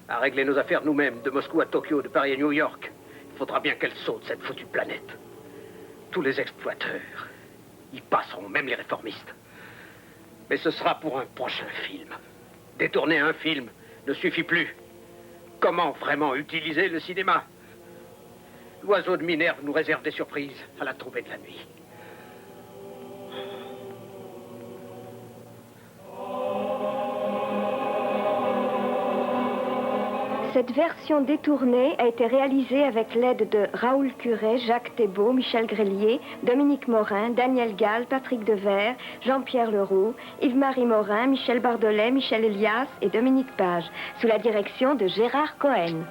Speaker 2: À régler nos affaires nous-mêmes, de Moscou à Tokyo, de Paris à New York. Il faudra bien qu'elle saute, cette foutue planète. Tous les exploiteurs y passeront, même les réformistes. Mais ce sera pour un prochain film. Détourner un film ne suffit plus. Comment vraiment utiliser le cinéma? L'oiseau de Minerve nous réserve des surprises à la tombée de la nuit.
Speaker 1: Cette version détournée a été réalisée avec l'aide de Raoul Curé, Jacques Thébault, Michel Grélier, Dominique Morin, Daniel Gall, Patrick Devers, Jean-Pierre Leroux, Yves-Marie Morin, Michel Bardolet, Michel Elias et Dominique Page, sous la direction de Gérard Cohen.